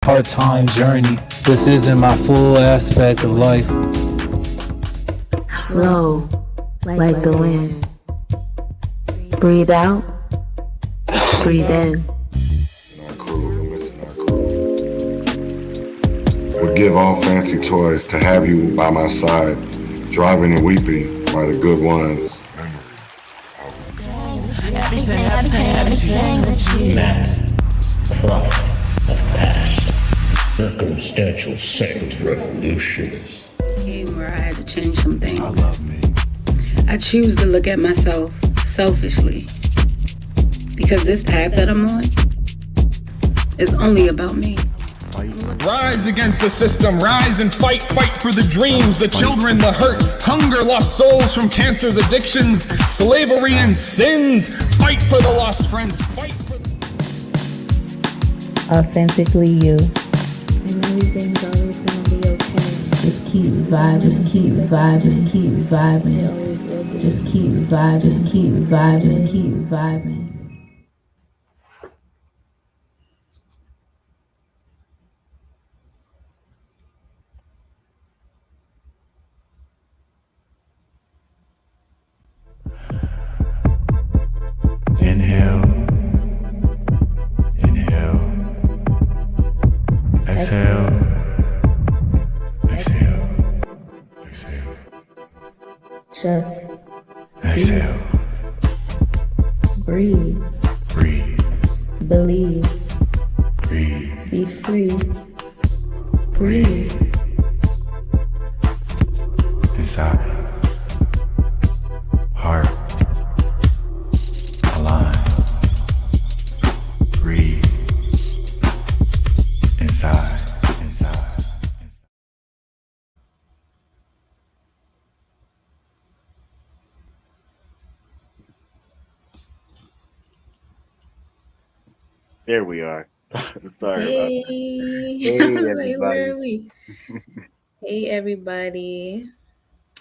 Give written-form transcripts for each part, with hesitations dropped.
part-time journey. This isn't my full aspect of life. Slow, like the wind. Breathe out, breathe in. Not cool, it's not cool. Would give all fancy toys to have you by my side, driving and weeping by the good ones. Everything Mass Pride of Past. Circumstantial Saint Revolutionist. Game where I had to change some things. I love me. I choose to look at myself selfishly because this path that I'm on is only about me. Rise against the system, rise and fight, fight for the dreams, the children, the hurt, hunger, lost souls from cancer's addictions, slavery and sins, fight for the lost friends, fight for Authentically you. And everything's always gonna be okay. Just keep vibing, just keep vibing, just keep vibing. Just keep vibing, just keep vibing, just keep vibing. Inhale. Inhale. Exhale. Exhale. Exhale. Just Exhale. breathe, Breathe. believe, Breathe. be free. Breathe. Inside. Heart. Align. Breathe. Inside. Inside. There we are. Sorry about that. Hey, Hey, like, everybody. where are we? Hey, everybody.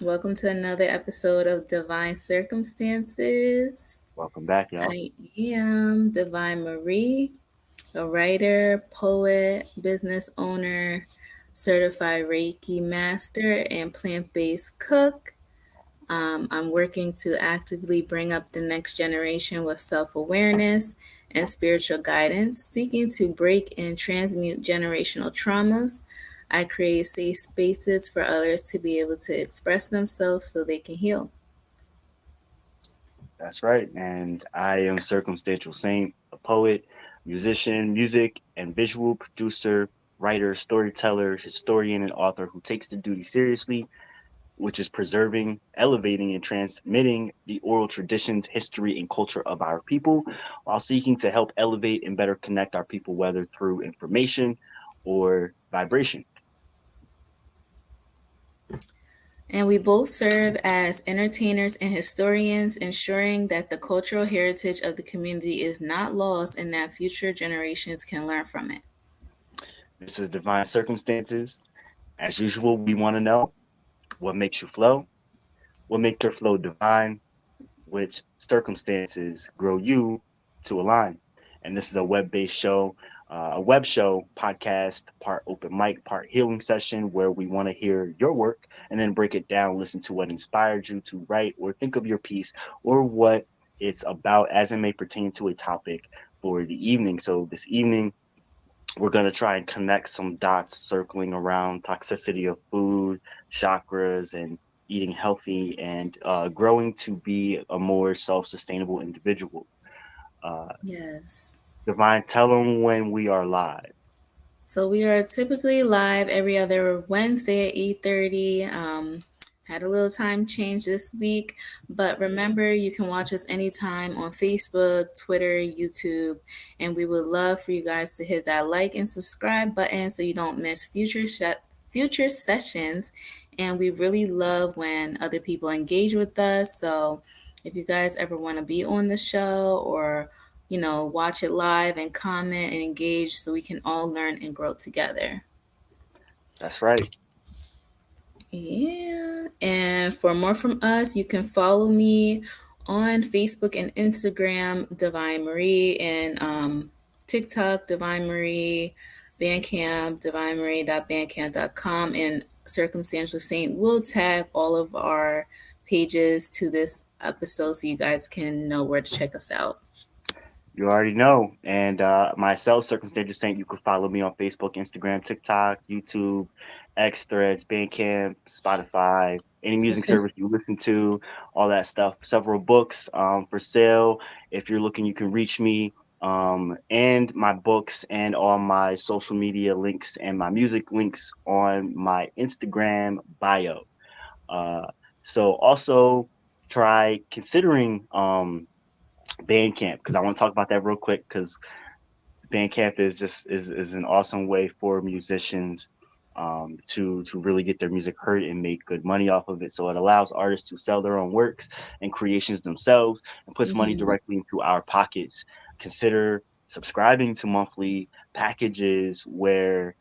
Welcome to another episode of Divine Circumstances. Welcome back, y'all. I am Divine Marie, a writer, poet, business owner, certified Reiki master, and plant-based cook. I'm working to actively bring up the next generation with self-awareness and spiritual guidance, seeking to break and transmute generational traumas. I create safe spaces for others to be able to express themselves so they can heal. That's right. And I am Circumstantial Saint, a poet, musician, music and visual producer, writer, storyteller, historian, and author who takes the duty seriously, which is preserving, elevating, and transmitting the oral traditions, history, and culture of our people, while seeking to help elevate and better connect our people, whether through information or vibration. And we both serve as entertainers and historians, ensuring that the cultural heritage of the community is not lost and that future generations can learn from it. This is Divine Circumstances. As usual, we want to know what makes you flow, what makes your flow divine, which circumstances grow you to align. And this is a web-based show, a web show, podcast, part open mic, part healing session, where we want to hear your work and then break it down, listen to what inspired you to write or think of your piece or what it's about as it may pertain to a topic for the evening. So this evening, we're going to try and connect some dots circling around toxicity of food, chakras, and eating healthy and growing to be a more self-sustainable individual. Yes. Divine, tell them when we are live. So we are typically live every other Wednesday at 8:30. Had a little time change this week, but remember you can watch us anytime on Facebook, Twitter, YouTube, and we would love for you guys to hit that like and subscribe button so you don't miss future sessions. And we really love when other people engage with us. So if you guys ever want to be on the show or watch it live and comment and engage so we can all learn and grow together. That's right. Yeah. And for more from us, you can follow me on Facebook and Instagram, Divine Marie, and TikTok, Divine Marie, Bandcamp, divinemarie.bandcamp.com, and Circumstantial Saint will tag all of our pages to this episode so you guys can know where to check us out. You already know. And myself, Circumstantial Saint, you can follow me on Facebook, Instagram, TikTok, YouTube, X Threads, Bandcamp, Spotify, any music service you listen to, all that stuff. Several books for sale. If you're looking, you can reach me. And my books and all my social media links and my music links on my Instagram bio. So also try considering Bandcamp, because I want to talk about that real quick, because Bandcamp is an awesome way for musicians to really get their music heard and make good money off of it. So it allows artists to sell their own works and creations themselves and puts money directly into our pockets. Consider subscribing to monthly packages where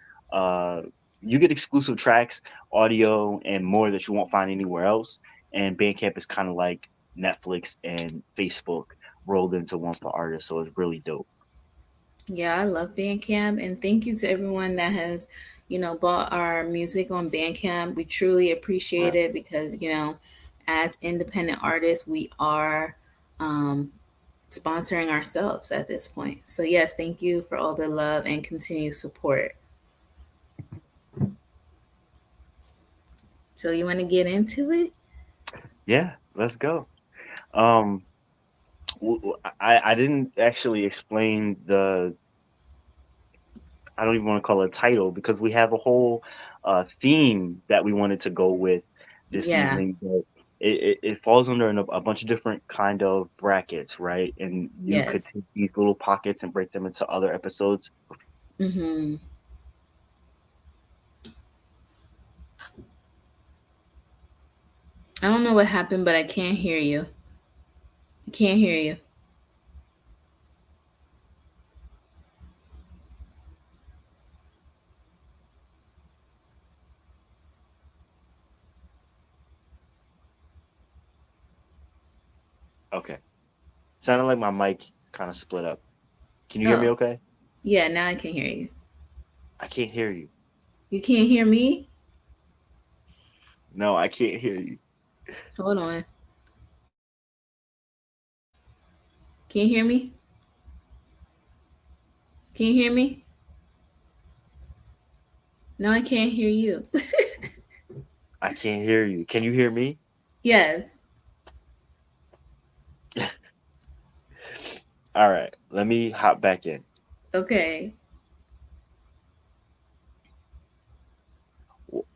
you get exclusive tracks, audio, and more that you won't find anywhere else. And Bandcamp is kind of like Netflix and Facebook rolled into one for artists, so it's really dope. Yeah, I love Bandcamp, and thank you to everyone that has, bought our music on Bandcamp. We truly appreciate it because, as independent artists, we are sponsoring ourselves at this point. So yes, thank you for all the love and continued support. So you want to get into it? Yeah, let's go. I didn't actually explain I don't even want to call it a title, because we have a whole theme that we wanted to go with this evening. But it falls under a bunch of different kind of brackets, right? And you could take these little pockets and break them into other episodes. Mm-hmm. I don't know what happened, but I can't hear you. I can't hear you. Okay. Sounded like my mic kind of split up. Can you hear me okay? Yeah, now I can hear you. I can't hear you. You can't hear me? No, I can't hear you. Hold on. Can you hear me? Can you hear me? No, I can't hear you. I can't hear you. Can you hear me? Yes. All right. Let me hop back in. Okay.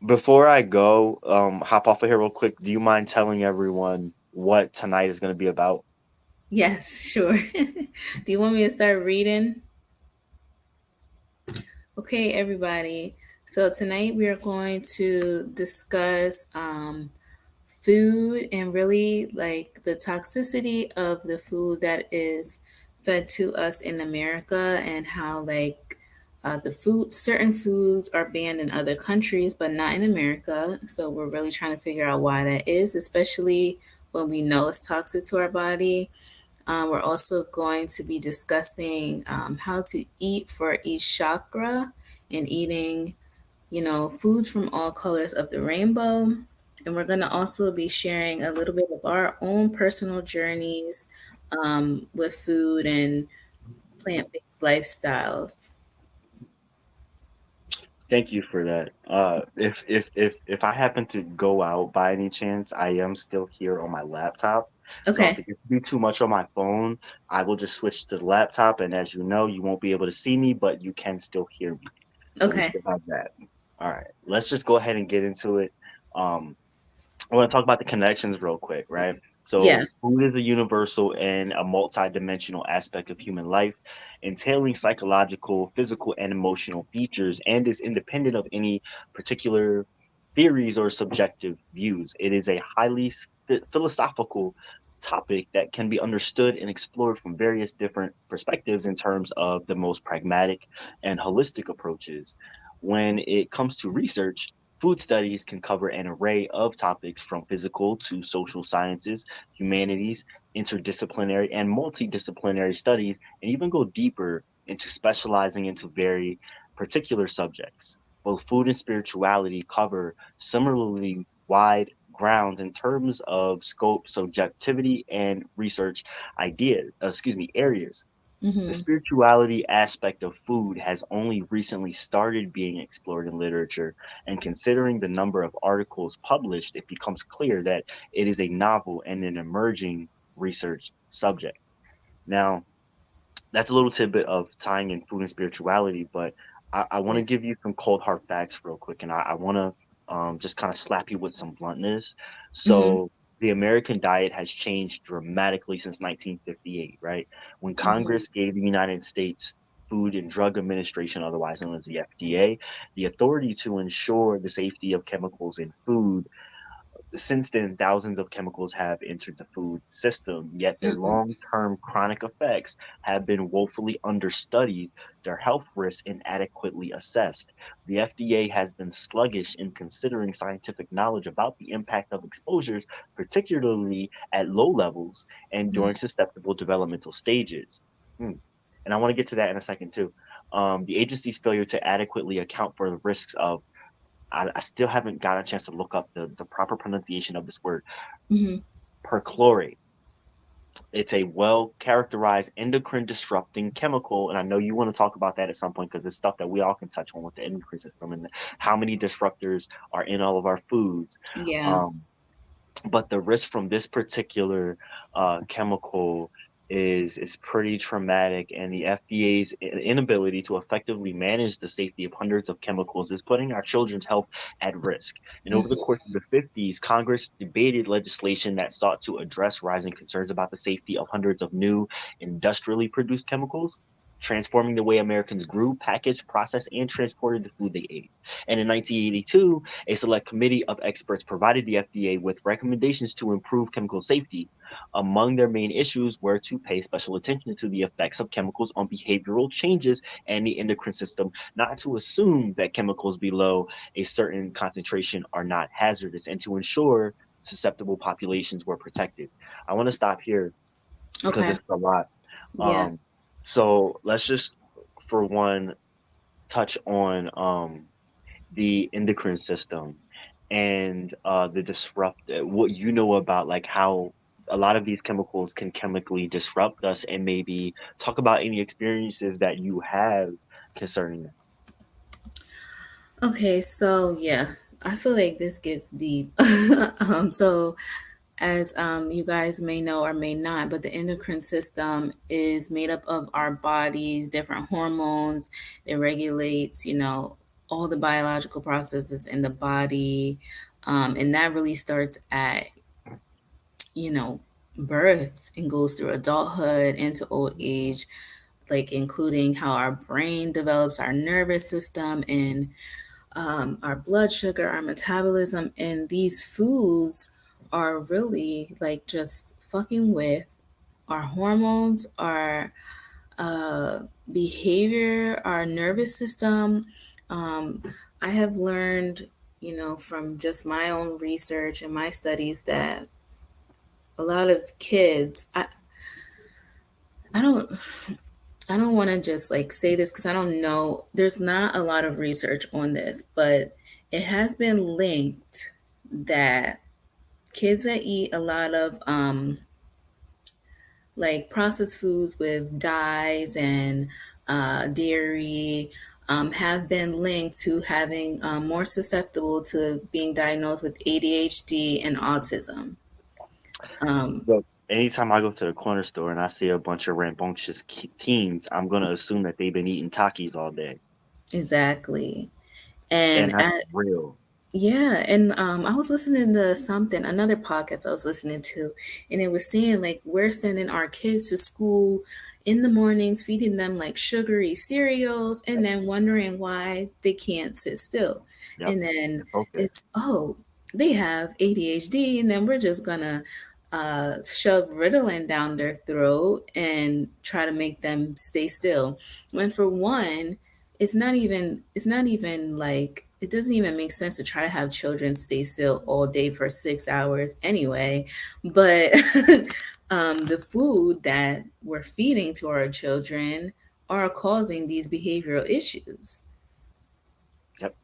Before I go, hop off of here real quick. Do you mind telling everyone what tonight is going to be about? Yes, sure. Do you want me to start reading? Okay, everybody. So tonight we are going to discuss food and really like the toxicity of the food that is fed to us in America, and how certain foods are banned in other countries but not in America. So we're really trying to figure out why that is, especially when we know it's toxic to our body. We're also going to be discussing how to eat for each chakra and eating, foods from all colors of the rainbow. And we're going to also be sharing a little bit of our own personal journeys with food and plant-based lifestyles. Thank you for that. If I happen to go out by any chance, I am still here on my laptop. So if it gets to be too much on my phone, I will just switch to the laptop. And as you know, you won't be able to see me, but you can still hear me. So we still have that. All right, let's just go ahead and get into it. I want to talk about the connections real quick, right? So food is a universal and a multi-dimensional aspect of human life, entailing psychological, physical, and emotional features, and is independent of any particular theories or subjective views. It is a highly philosophical topic that can be understood and explored from various different perspectives in terms of the most pragmatic and holistic approaches. When it comes to research, food studies can cover an array of topics from physical to social sciences, humanities, interdisciplinary, and multidisciplinary studies, and even go deeper into specializing into very particular subjects. Both food and spirituality cover similarly wide grounds in terms of scope, subjectivity, and research areas. The Mm-hmm. spirituality aspect of food has only recently started being explored in literature, and considering the number of articles published, it becomes clear that it is a novel and an emerging research subject. Now, that's a little tidbit of tying in food and spirituality, but I want to give you some cold hard facts real quick, and I want to just kind of slap you with some bluntness. Mm-hmm. So the American diet has changed dramatically since 1958, right? When Mm-hmm. Congress gave the United States Food and Drug Administration, otherwise known as the FDA, the authority to ensure the safety of chemicals in food. Since then, thousands of chemicals have entered the food system, yet their Mm-hmm. long term chronic effects have been woefully understudied, their health risks inadequately assessed. The FDA has been sluggish in considering scientific knowledge about the impact of exposures, particularly at low levels and during susceptible developmental stages. Hmm. And I want to get to that in a second, too. The agency's failure to adequately account for the risks of I still haven't got a chance to look up the proper pronunciation of this word, Mm-hmm. perchlorate. It's a well characterized endocrine disrupting chemical. And I know you want to talk about that at some point because it's stuff that we all can touch on with the endocrine system and how many disruptors are in all of our foods. Yeah. Um, but the risk from this particular chemical is pretty traumatic, and the FDA's inability to effectively manage the safety of hundreds of chemicals is putting our children's health at risk. And over the Mm-hmm. course of the 50s, Congress debated legislation that sought to address rising concerns about the safety of hundreds of new industrially produced chemicals, transforming the way Americans grew, packaged, processed, and transported the food they ate. And in 1982, a select committee of experts provided the FDA with recommendations to improve chemical safety. Among their main issues were to pay special attention to the effects of chemicals on behavioral changes and the endocrine system, not to assume that chemicals below a certain concentration are not hazardous, and to ensure susceptible populations were protected. I want to stop here because Okay. it's a lot. Yeah. Um, so let's just, for one, touch on the endocrine system and the disrupt what you know about like how a lot of these chemicals can chemically disrupt us, and maybe talk about any experiences that you have concerning that. Okay, so yeah, I feel like this gets deep. So as you guys may know or may not, but the endocrine system is made up of our body's different hormones. It regulates, all the biological processes in the body. And that really starts at, you know, birth and goes through adulthood into old age, like including how our brain develops, our nervous system, and our blood sugar, our metabolism, and these foods are really like just fucking with our hormones, our behavior, our nervous system. Um, I have learned, from just my own research and my studies that a lot of kids, I don't I don't want to just like say this because I don't know. There's not a lot of research on this, but it has been linked that kids that eat a lot of like processed foods with dyes and dairy have been linked to having more susceptible to being diagnosed with ADHD and autism. Um, Look, anytime I go to the corner store and I see a bunch of rambunctious teens, I'm gonna assume that they've been eating Takis all day, exactly. and And that's real. yeah, and I was listening to something, another podcast I was listening to, and it was saying like we're sending our kids to school in the mornings, feeding them like sugary cereals, and then wondering why they can't sit still. Yep, And then focus. it's, oh, they have ADHD, and then we're just gonna shove Ritalin down their throat and try to make them stay still. When for one, it's not even like it doesn't even make sense to try to have children stay still all day for 6 hours anyway. But the food that we're feeding to our children are causing these behavioral issues. Yep.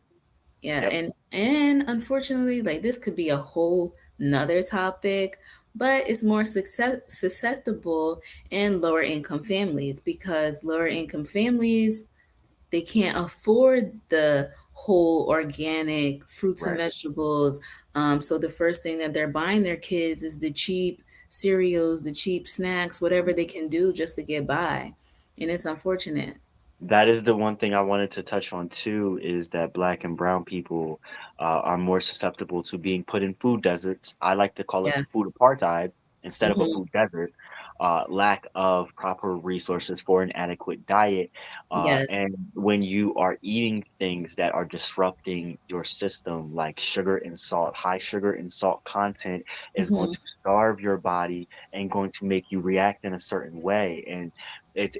Yeah, Yep. and unfortunately, like this could be a whole nother topic, but it's more susceptible in lower income families because lower income families they can't afford the whole organic fruits and Right. vegetables. So the first thing that they're buying their kids is the cheap cereals, the cheap snacks, whatever they can do just to get by, and it's unfortunate. That is the one thing I wanted to touch on too, is that Black and brown people are more susceptible to being put in food deserts. I like to call it Yeah. food apartheid instead of a Hmm. food desert. Lack of proper resources for an adequate diet. Yes. And when you are eating things that are disrupting your system, like sugar and salt, high sugar and salt content is going Hmm. to starve your body and going to make you react in a certain way. And it's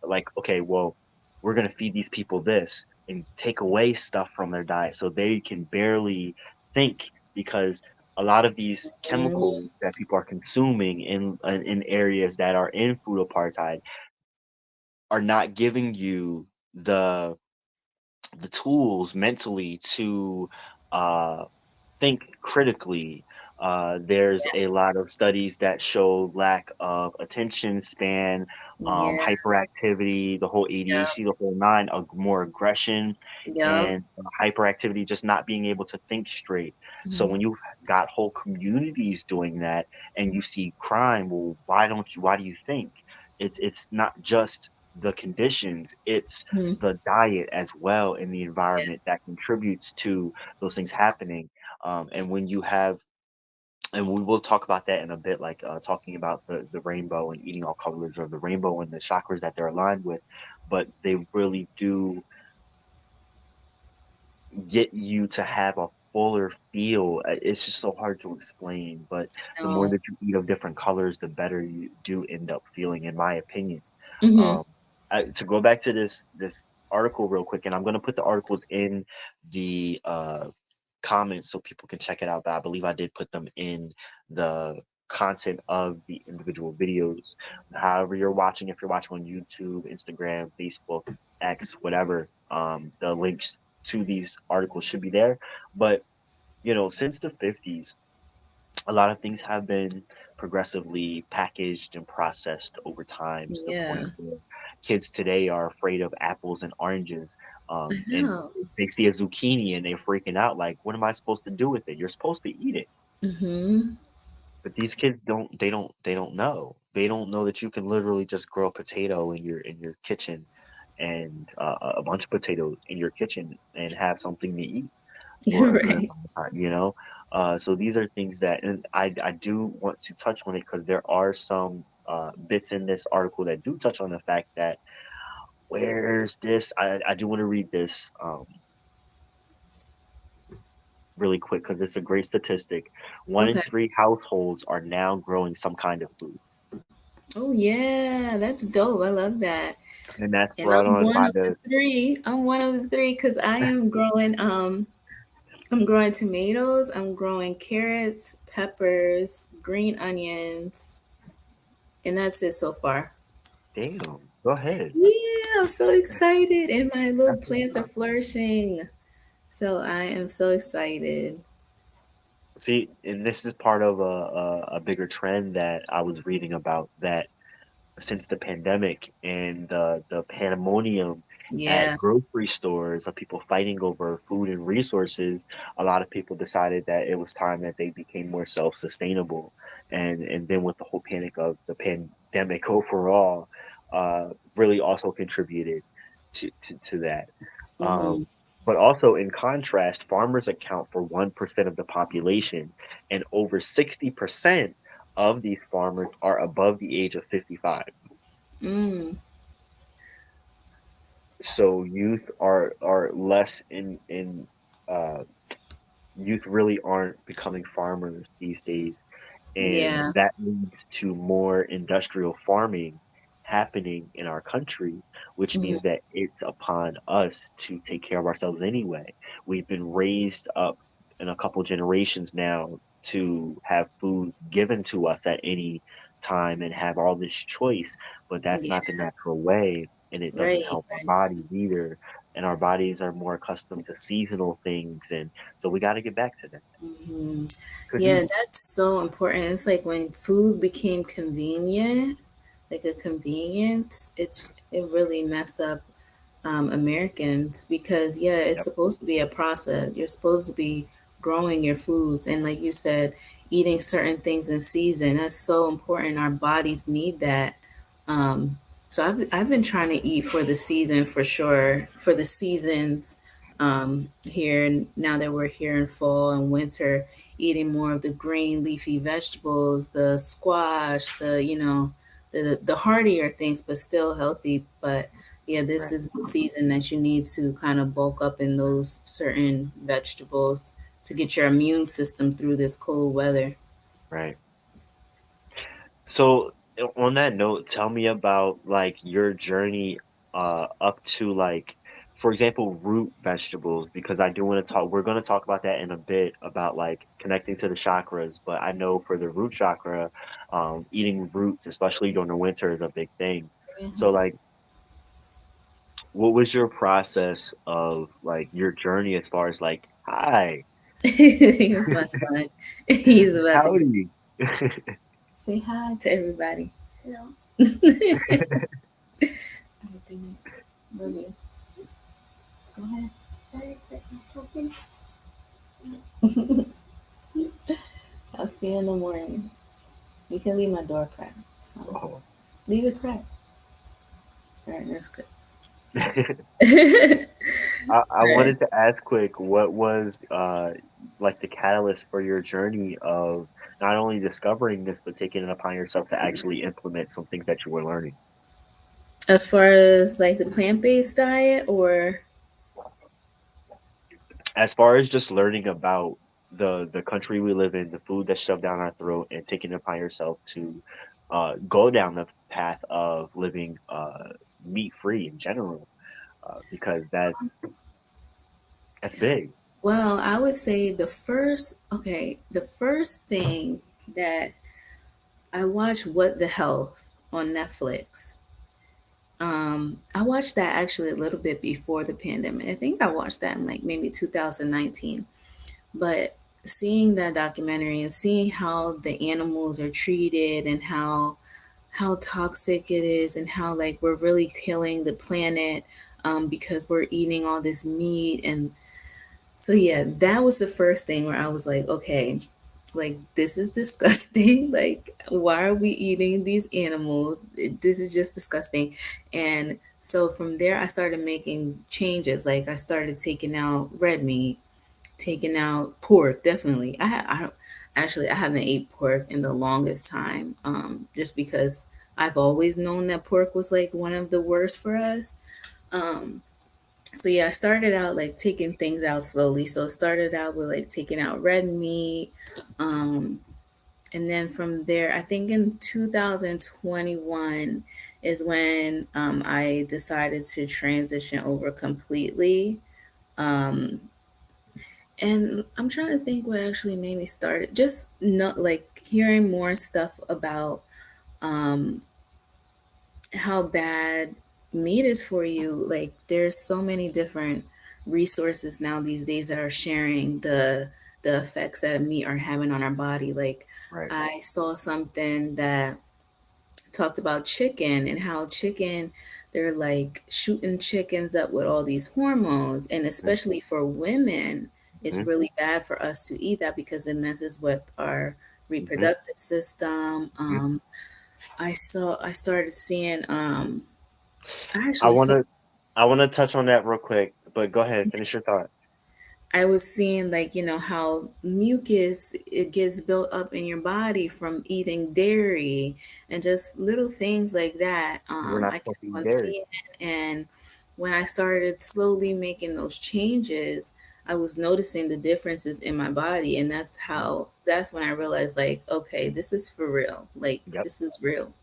like, okay, well, we're going to feed these people this and take away stuff from their diet so they can barely think, because a lot of these chemicals that people are consuming in areas that are in food apartheid are not giving you the tools mentally to uh think critically. There's a lot of studies that show lack of attention span, Yeah. hyperactivity, the whole Yep. ADHD, the whole nine, more aggression, Yep. and hyperactivity, just not being able to think straight. So Mhm. when you've got whole communities doing that and you see crime, well, why do you think? It's not just the conditions, it's Mhm. the diet as well in the environment that contributes to those things happening. And when you have, and we will talk about that in a bit, like talking about the rainbow and eating all colors of the rainbow and the chakras that they're aligned with, but they really do get you to have a fuller feel. It's just so hard to explain, but the more No. that you eat of different colors, the better you do end up feeling, in my opinion. Mhm. Um, to go back to this article real quick, and I'm gonna put the articles in the comments so people can check it out. But I believe I did put them in the content of the individual videos. However, you're watching, if you're watching on YouTube, Instagram, Facebook, X, whatever, the links to these articles should be there. But since the 50s, a lot of things have been progressively packaged and processed over time, to the point Yeah. where kids today are afraid of apples and oranges. I And know. they see a zucchini and they're freaking out, like, what am I supposed to do with it? You're supposed to eat it. Mhm. But these kids don't know. They don't know that you can literally just grow a potato in your kitchen, and a bunch of potatoes in your kitchen, and have something to eat for You're a good right. amount of time. So these are things that, and I do want to touch on it because there are some bits in this article that do touch on the fact that, where's this? I do want to read this really quick because it's a great statistic. One in Okay. three households are now growing some kind of food, Oh yeah, that's dope. I love that. and that's And brought I'm on one by of the three. I'm one of the three because I am growing I'm growing tomatoes, I'm growing carrots, peppers, green onions, and that's it so far. damn. Go ahead. Yeah, I'm so excited and my little That's what's plants are up. flourishing. So I am so excited. See, and this is part of a bigger trend that I was reading about, that since the pandemic and the pandemonium at Yeah. grocery stores of people fighting over food and resources, a lot of people decided that it was time that they became more self-sustainable. And then with the whole panic of the pandemic overall, really also contributed to that. Hmm. But also, in contrast, farmers account for 1% of the population, and over 60% of these farmers are above the age of 55. Mm. So youth are less in uh youth really aren't becoming farmers these days, and Yeah. that leads to more industrial farming happening in our country, which Hmm. means that it's upon us to take care of ourselves anyway. We've been raised up in a couple generations now to have food given to us at any time and have all this choice, but that's Yeah. not the natural way, and it doesn't Right. help our Right. bodies either. and our bodies are more accustomed to seasonal things, and so we got to get back to that. Hmm. 'Cause Yeah, that's so important. It's like when food became convenient, like a convenience, it really messed up Americans because yeah, it's yep, supposed to be a process. You're supposed to be growing your foods and like you said, eating certain things in season. That's so important. Our bodies need that. So I've been trying to eat for the season for sure, for the seasons here now that we're here in fall and winter, eating more of the green leafy vegetables, the squash, the heartier things, but still healthy. But yeah, this right, is the season that you need to kind of bulk up in those certain vegetables to get your immune system through this cold weather. right. So on that note, tell me about like your journey up to like, for example, root vegetables, because I do want to talk, we're going to talk about that in a bit about like connecting to the chakras, but I know for the root chakra, eating roots, especially during the winter, is a big thing. So Mhm. like, what was your process of like your journey as far as like, hi, Here's my son. He's about to howdy? say hi to everybody. Hello. I didn't. Boogie. Go ahead. I'll see you in the morning. You can leave my door cracked. So Oh. leave it cracked. All right, that's good. I All right. wanted to ask quick, what was like the catalyst for your journey of not only discovering this, but taking it upon yourself to actually implement some things that you were learning? As far as like the plant-based diet or As far as just learning about the country we live in, the food that's shoved down our throat, and taking it upon yourself to go down the path of living meat free in general, because that's big. well, I would say the first thing that I watched What the Health on Netflix. I watched that actually a little bit before the pandemic. I think I watched that in like maybe 2019. But seeing that documentary and seeing how the animals are treated and how toxic it is and how like we're really killing the planet because we're eating all this meat and so yeah, that was the first thing where I was like, okay, like this is disgusting. Like, why are we eating these animals? This is just disgusting. And so from there, I started making changes. Like I started taking out red meat, taking out pork. Definitely, I don't actually I haven't ate pork in the longest time, just because I've always known that pork was like one of the worst for us. Um, so yeah, I started out like taking things out slowly. So it started out with like taking out red meat. Um, and then from there, I think in 2021 is when I decided to transition over completely. Um, and I'm trying to think what actually made me start it. Just not like hearing more stuff about um, how bad meat is for you. Like there's so many different resources now these days that are sharing the effects that meat are having on our body. Like Right. I saw something that talked about chicken and how chicken they're like shooting chickens up with all these hormones and especially for women it's Mm-hmm. really bad for us to eat that because it messes with our Hmm. reproductive system. I started seeing I I actually saw wanna I wanna touch on that real quick, but go ahead, finish your thought. I was seeing like how mucus it gets built up in your body from eating dairy and just little things like that. We're not I kept supposed to eat on dairy. seeing it, and when I started slowly making those changes, I was noticing the differences in my body, and that's when I realized like, okay, this is for real. Like Yep. this is real.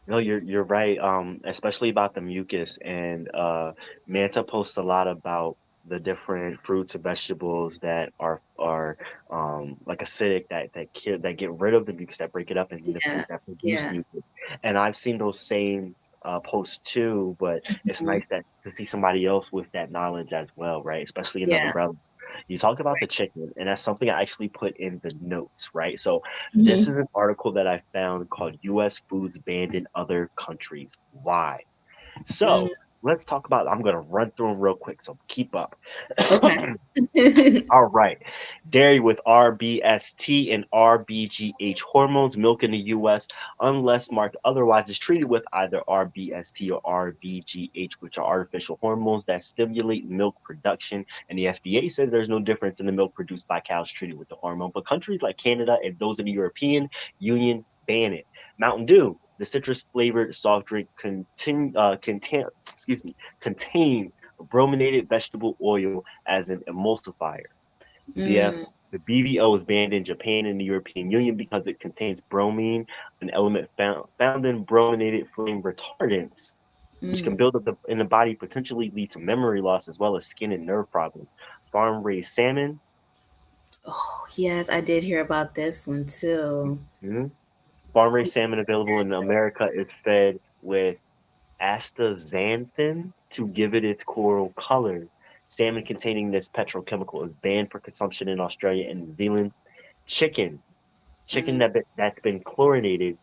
No, you're right. Especially about the mucus, and Manta posts a lot about the different fruits and vegetables that are like acidic, that get rid of the mucus, that break it up, and the Yeah, fruit that produce yeah. mucus. And I've seen those same post too, but it's Mhm. nice that to see somebody else with that knowledge as well, right? Especially another Yeah. brother. You talked about the chicken, and that's something I actually put in the notes, right? So this Mhm. is an article that I found called "U.S. Foods Banned in Other Countries. Why?" Mm. So let's talk about. I'm gonna run through them real quick, so keep up. Okay. All right. Dairy with RBST and RBGH hormones, milk in the US, unless marked otherwise, is treated with either RBST or RBGH, which are artificial hormones that stimulate milk production. And the FDA says there's no difference in the milk produced by cows treated with the hormone. But countries like Canada and those in the European Union ban it. Mountain Dew, the citrus flavored soft drink, contains brominated vegetable oil as an emulsifier. Mm. The BVO is banned in Japan and the European Union because it contains bromine, an element found in brominated flame retardants, which can Mm. build up in the body, potentially lead to memory loss as well as skin and nerve problems. Farm raised salmon. Oh, yes, I did hear about this one too. Mhm. Farm raised salmon available in America is fed with astaxanthin to give it its coral color. Salmon containing this petrochemical is banned for consumption in Australia and New Zealand. Chicken, chicken Mm. that's been chlorinated,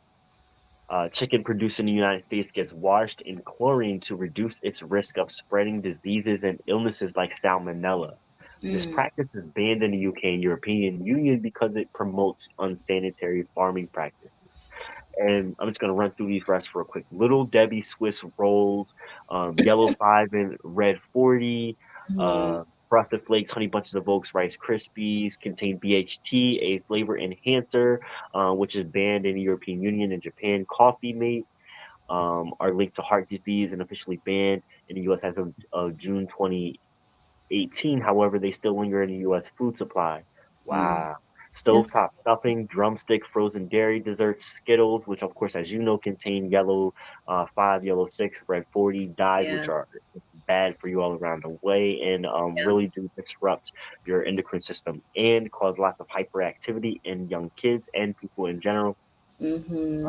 chicken produced in the United States gets washed in chlorine to reduce its risk of spreading diseases and illnesses like salmonella. This Mm. practice is banned in the UK and European Union because it promotes unsanitary farming practices. And I'm just gonna run through these rest real quick. Little Debbie Swiss rolls, yellow 5 and red 40, Mm. Frosted Flakes, Honey Bunches of Oats, Rice Krispies contain BHT, a flavor enhancer, which is banned in the European Union and Japan. Coffee Mate are linked to heart disease and officially banned in the U.S. as of June 2018. However, they still linger in the U.S. food supply. Mm. Wow. That's Stovetop stuffing, drumstick, frozen dairy desserts, Skittles, which of course, as you know, contain yellow 5, yellow 6, red 40 dyes, yeah, which are bad for you all around the way and yeah. really do disrupt your endocrine system and cause lots of hyperactivity in young kids and people in general. Uh, Mm-hmm.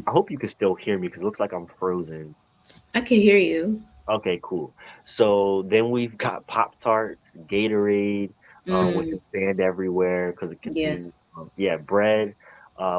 I hope you can still hear me because it looks like I'm frozen. I can hear you. Okay, cool. So then we've got Pop Tarts, Gatorade, which Mm. is banned everywhere because it Yeah. contains, bread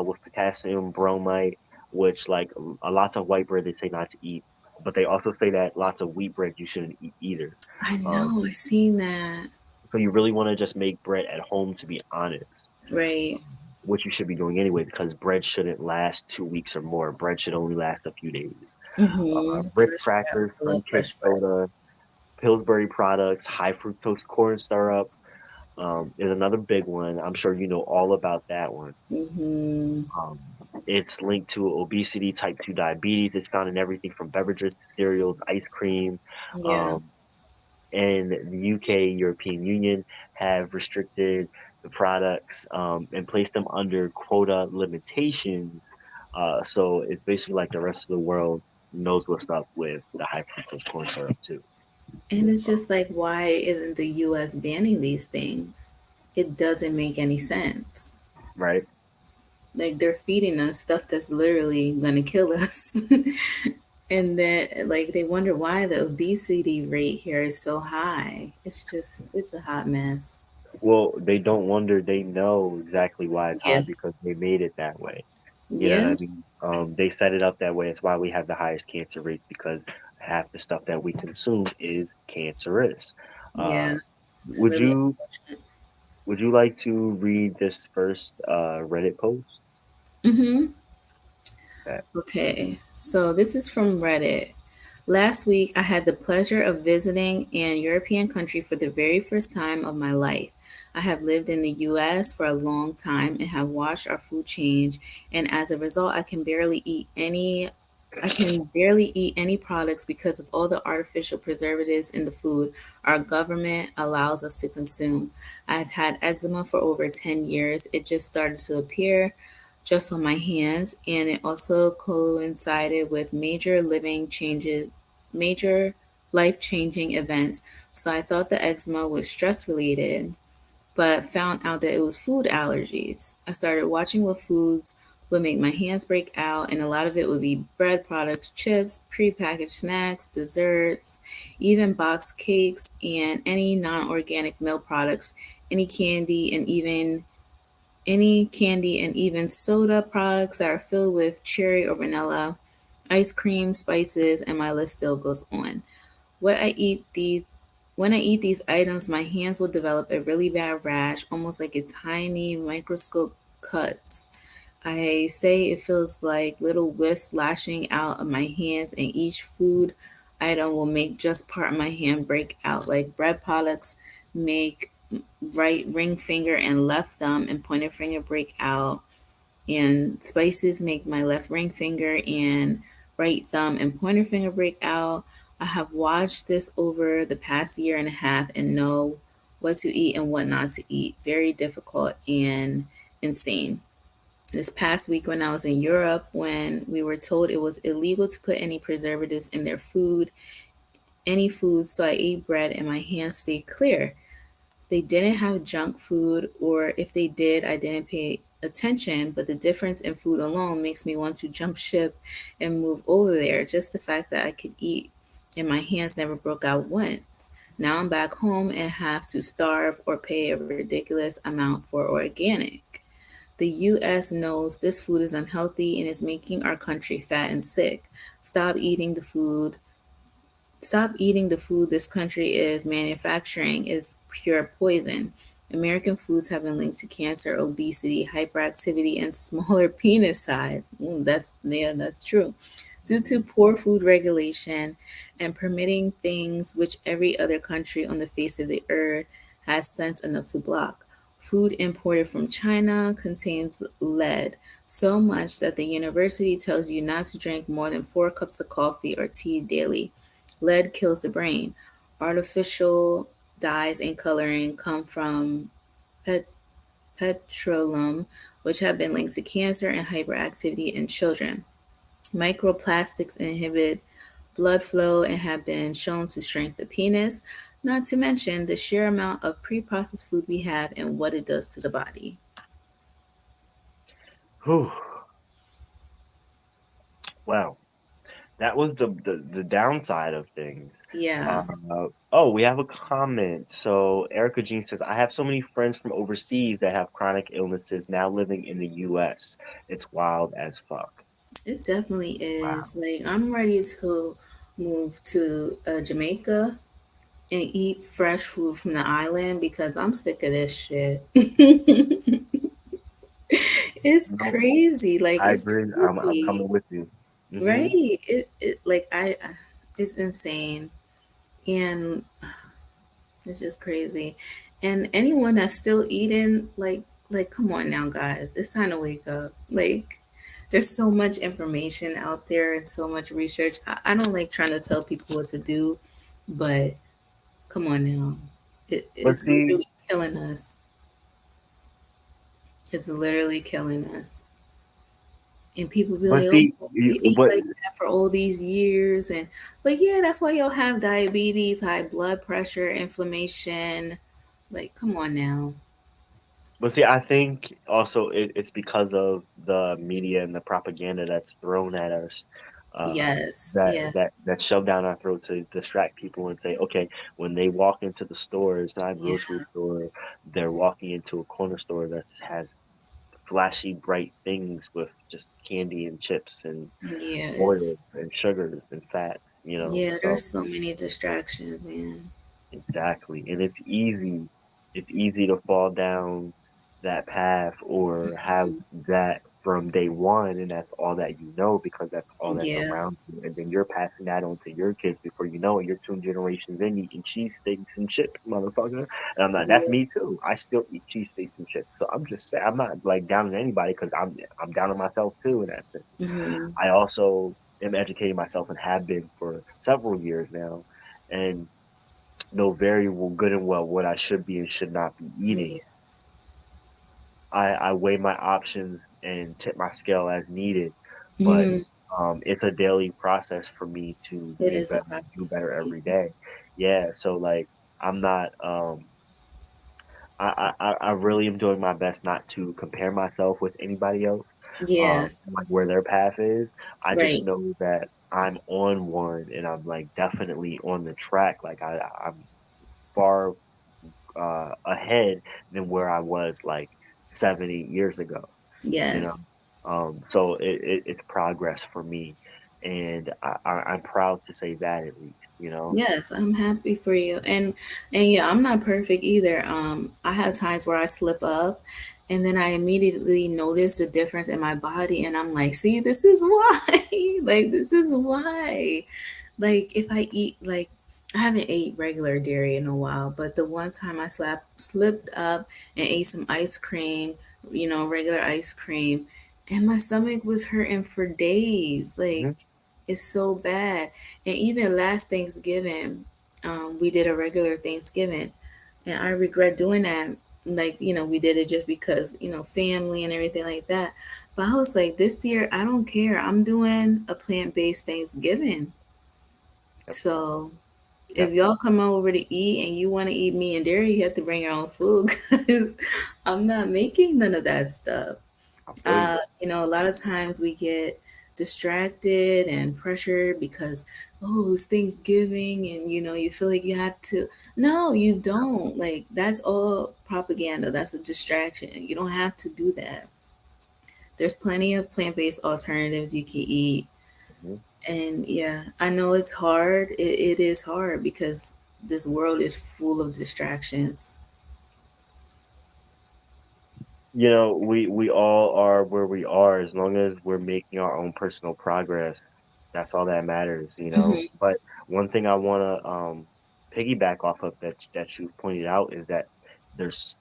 with potassium bromide, which like a lots of white bread they say not to eat, but they also say that lots of wheat bread you shouldn't eat either. I Um, know. I seen that. so you really want to just make bread at home, to be honest, Right. which you should be doing anyway, because bread shouldn't last 2 weeks or more. Bread should only last a few days. Mm-hmm. Ritz Fresh bread. crackers, I love sun-kissed fresh bread. soda, Pillsbury products, high fructose corn syrup is another big one. I'm sure you know all about that one. Mm-hmm. Um, it's linked to obesity, type 2 diabetes. It's found in everything from beverages to cereals, ice cream. Yeah. Um, and the UK, European Union have restricted the products and placed them under quota limitations. So it's basically like the rest of the world knows what's up with the high fructose corn syrup too, And it's just like, why isn't the US banning these things? It doesn't make any sense. right? Like they're feeding us stuff that's literally gonna kill us. And then like they wonder why the obesity rate here is so high. It's a hot mess. Well, they don't wonder, they know exactly why it's high Yeah. because they made it that way. You know what Yeah. I mean? They set it up that way. It's why we have the highest cancer rate because half the stuff that we consume is cancerous. Uh, Yeah. It's would really you unfortunate. would you like to read this first Reddit post? Mm-hmm. That Okay. So this is from Reddit. Last week, I had the pleasure of visiting an European country for the very first time of my life. I have lived in the US for a long time and have watched our food change, and as a result, I can barely eat any products because of all the artificial preservatives in the food our government allows us to consume. I've had eczema for over 10 years. It just started to appear just on my hands, and it also coincided with major life changing events. So I thought the eczema was stress related, but found out that it was food allergies. I started watching what foods would make my hands break out, and a lot of it would be bread products, chips, prepackaged snacks, desserts, even boxed cakes, and any non-organic milk products, any candy, and even soda products that are filled with cherry or vanilla, ice cream, spices, and my list still goes on. What I eat these When I eat these items, my hands will develop a really bad rash, almost like a tiny microscope cuts. I say it feels like little wisps lashing out of my hands, and each food item will make just part of my hand break out. Like bread products make right ring finger and left thumb and pointer finger break out, and spices make my left ring finger and right thumb and pointer finger break out. I have watched this over the past year and a half and know what to eat and what not to eat. Very difficult and insane. This past week, when I was in Europe, when we were told it was illegal to put any preservatives in their food, any food, so I ate bread and my hands stayed clear. They didn't have junk food, or if they did, I didn't pay attention. But the difference in food alone makes me want to jump ship and move over there. Just the fact that I could eat and my hands never broke out once. Now I'm back home and have to starve or pay a ridiculous amount for organic. The US knows this food is unhealthy and is making our country fat and sick. Stop eating the food Stop eating the food this country is manufacturing is pure poison. American foods have been linked to cancer, obesity, hyperactivity, and smaller penis size. That's true. Due to poor food regulation and permitting things which every other country on the face of the earth has sense enough to block. Food imported from China contains lead, so much that the university tells you not to drink more than 4 cups of coffee or tea daily. Lead kills the brain. Artificial dyes and coloring come from pet- petroleum, which have been linked to cancer and hyperactivity in children. Microplastics inhibit blood flow and have been shown to shrink the penis, not to mention the sheer amount of pre processed food we have and what it does to the body. Whew. Wow. That was the downside of things. Uh, Yeah, oh, we have a comment. So Erica Jean says, I have so many friends from overseas that have chronic illnesses now living in the US. It's wild as fuck. it definitely Wow. is. Like, I'm ready to move to Jamaica and eat fresh food from the island because I'm sick of this shit. It's No, crazy. Like I it's agree. I'm crazy, coming with you. right? Hmm. It like it's insane, and it's just crazy. And anyone that's still eating, come on now, guys, it's time to wake up. Like, there's so much information out there and so much research. I don't like trying to tell people what to do, but come on now, But it's see, literally killing us. It's literally killing us. And people be but like, "Oh, see, you ate but like that for all these years," and like, yeah, that's why you'll have diabetes, high blood pressure, inflammation. Like, come on now. see, I think also it's because of the media and the propaganda that's thrown at us, uh, Yes, yeah, that shove down our throat to distract people and say, okay, when they walk into the store, it's not a yeah, grocery store, they're walking into a corner store that has flashy, bright things with just candy and chips and yeah. oils and sugars and fats, you know. Yeah. So There's so many distractions, man. exactly. And it's easy to fall down that path or have that from day one, and that's all that you know because that's all that's Yeah, around you. And then you're passing that on to your kids before you know it. You're 2 generations in eating cheesesteaks and chips, motherfucker. And I'm like, that's yeah, me too. I still eat cheesesteaks and chips. So I'm just saying I'm not like down on anybody because I'm down on myself too in that sense. hmm, I also am educating myself and have been for several years now. And know very well good and well what I should be and should not be eating. yeah, I weigh my options and tip my scale as needed, but hmm. it's a daily process for me to It get is a better, process. do better every day. Yeah, so like I'm not I really am doing my best not to compare myself with anybody else. Yeah. like where their path is. I just Right. know that I'm on one and I'm like definitely on the track. Like I'm far ahead than where I was like 7, 8 years ago, you know. Yes. So it's progress for me, and I'm proud to say that at least, you know. Yes, I'm happy for you. And yeah, I'm not perfect either. I have times where I slip up and then I immediately notice the difference in my body and I'm like, "See, this is why." Like this is why. Like if I eat like I haven't ate regular dairy in a while, but the one time I slipped up and ate some ice cream, regular ice cream, and my stomach was hurting for days. Like Hmm. it's so bad. And even last Thanksgiving, we did a regular Thanksgiving, and I regret doing that. Like, we did it just because, family and everything like that. But I was like, this year, I don't care. I'm doing a plant-based Thanksgiving. Yep. So if Yep. y'all come over to eat and you want to eat meat and dairy, you have to bring your own food because I'm not making none of that stuff. I feel you. A lot of times we get distracted and pressured because, oh, it's Thanksgiving and, you feel like you have to. No, you don't. Like, that's all propaganda. That's a distraction. You don't have to do that. There's plenty of plant based alternatives you can eat. Mhm. And yeah, I know it's hard. It is hard because this world is full of distractions. You know, we all are where we are as long as we're making our own personal progress. That's all that matters, you know. Hmm. But one thing I want to piggyback off of that you pointed out is that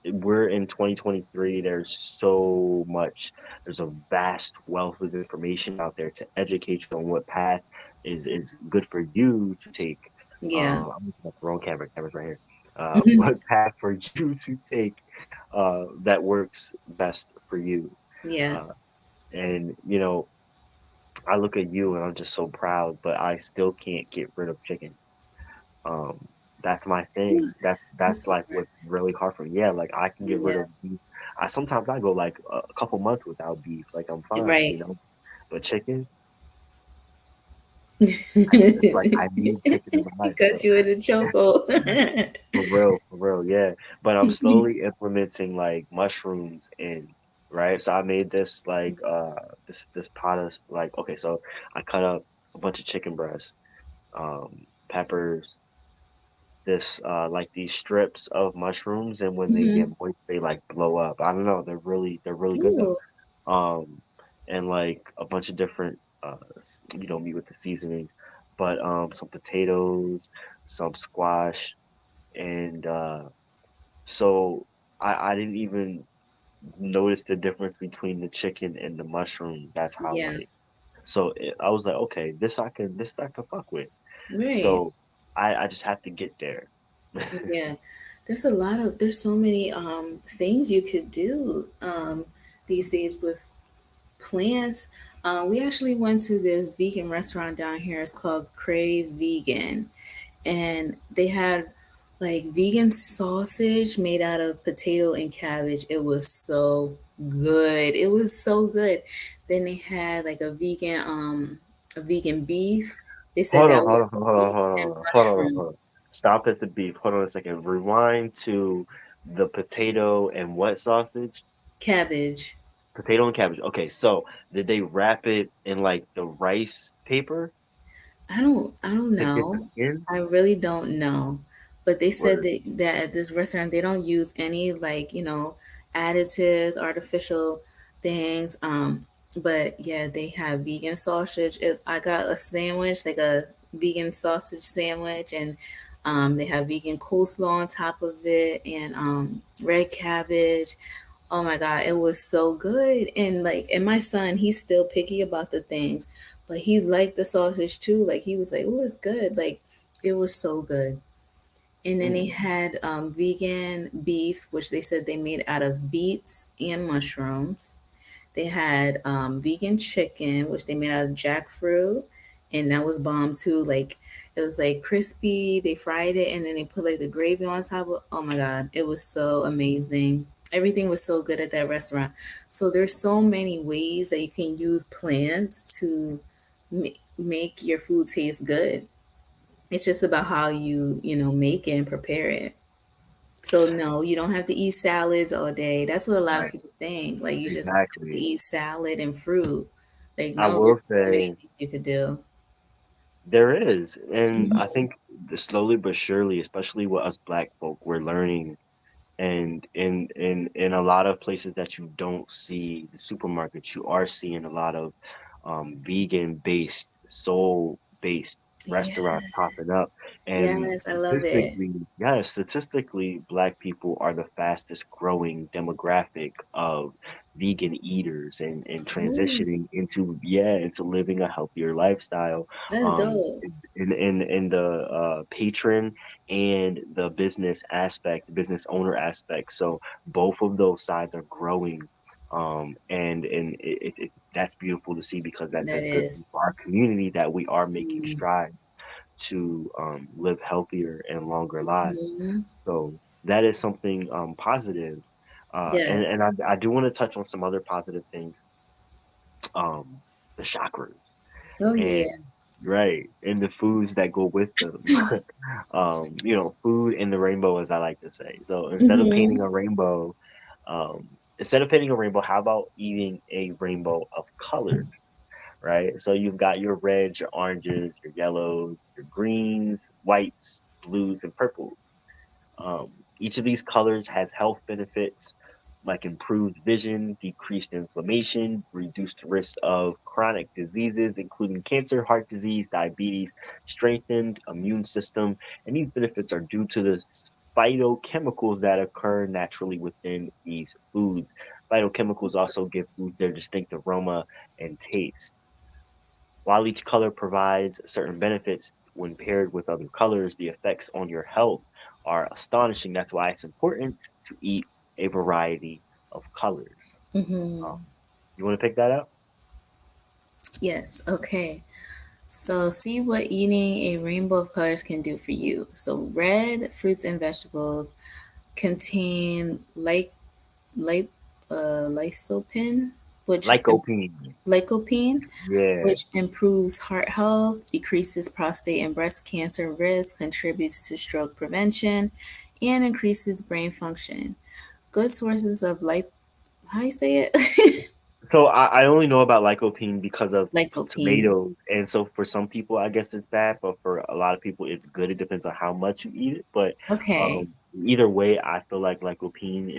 we're in 2023. There's a vast wealth of information out there to educate you on what path is good for you to take. Yeah. I'm looking at the wrong camera's right here. What path for you to take that works best for you. Yeah. Uh, and you know, I look at you and I'm just so proud, but I still can't get rid of chicken. Um, that's my thing. That's It's like hard. what's really hard for me. Yeah, like I can get rid Yeah. of beef. I go like a couple months without beef, like I'm fine, you Right. know. But chicken, it's like I need chicken in my life, Got bro. you in a chokehold. For real, yeah. But I'm slowly implementing like mushrooms in, right? So I made this like this pot of like okay, so I cut up a bunch of chicken breasts, peppers, this like these strips of mushrooms, and when they get Hmm. moist, they like blow up. I don't know, they're really good though. Ooh. And like a bunch of different meat with the seasonings, but some potatoes, some squash, and so I didn't even notice the difference between the chicken and the mushrooms. That's how Yeah. like I was like, okay, this I can fuck with. Right. So I just have to get there. Yeah. There's so many things you could do these days with plants. We actually went to this vegan restaurant down here. It's called Crave Vegan, and they had like vegan sausage made out of potato and cabbage. It was so good. It was so good. Then they had like a vegan beef. They said Hold that on, hold was on, hold on, beef hold and on, hold on, mushroom hold on. Stop at the beef. Hold on a second. Rewind to the potato and what sausage? cabbage. Potato and cabbage. Okay, so did they wrap it in like the rice paper I don't to get the know. skin? I really don't know. But they said Word. that at this restaurant they don't use any like, additives, artificial things. But yeah, they have vegan sausage. I got a sandwich, like a vegan sausage sandwich, and they have vegan coleslaw on top of it and red cabbage. Oh my God, it was so good. And my son, he's still picky about the things, but he liked the sausage too. Like he was like, "Oh, it's good." Like it was so good. And then Mm. he had vegan beef, which they said they made out of beets and mushrooms. They had vegan chicken, which they made out of jackfruit, and that was bomb too. Like it was like crispy. They fried it, and then they put like the gravy on top of. Oh my God, it was so amazing. Everything was so good at that restaurant. So there's so many ways that you can use plants to make your food taste good. It's just about how you make it and prepare it. So no, you don't have to eat salads all day. That's what a lot of Right. people think. Like you just have to Exactly. eat salad and fruit. Like I no, will there's so many say things you could do. there is, and I Mhm. think slowly but surely, especially with us Black folk, we're learning. And in a lot of places that you don't see the supermarkets, you are seeing a lot of vegan based, soul based Yeah. restaurants popping up. And Yes, I love it. statistically, Black people are the fastest growing demographic of vegan eaters and Ooh, transitioning into living a healthier lifestyle. that's Um, dope. in the patron and the business aspect, the business owner aspect. So both of those sides are growing. And it's that's beautiful to see because that That says good is. for our community that we are making Mm-hmm. strides to live healthier and longer lives. Mm-hmm. So that is something positive. Yes. And I do want to touch on some other positive things. Um, the chakras Oh and yeah. right, and the foods that go with them. Food in the rainbow, as I like to say. So Mm-hmm. instead of painting a rainbow, how about eating a rainbow of colors? Right. So you've got your reds, your oranges, your yellows, your greens, whites, blues, and purples. Each of these colors has health benefits like improved vision, decreased inflammation, reduced risk of chronic diseases, including cancer, heart disease, diabetes, strengthened immune system. And these benefits are due to the phytochemicals that occur naturally within these foods. Phytochemicals also give foods their distinct aroma and taste. While each color provides certain benefits when paired with other colors, the effects on your health are astonishing. That's why it's important to eat a variety of colors. Mm-hmm. Um, you want to pick that up? Yes. Okay. So see what eating a rainbow of colors can do for you. So red fruits and vegetables contain like lysopin, which Lycopene. lycopene, Yeah. which improves heart health, decreases prostate and breast cancer risk, contributes to stroke prevention, and increases brain function. Good sources of how you say it? So I only know about lycopene because of Lycopene. tomatoes. And so for some people, I guess it's bad, but for a lot of people, it's good. It depends on how much you eat it. But Okay, either way, I feel like lycopene,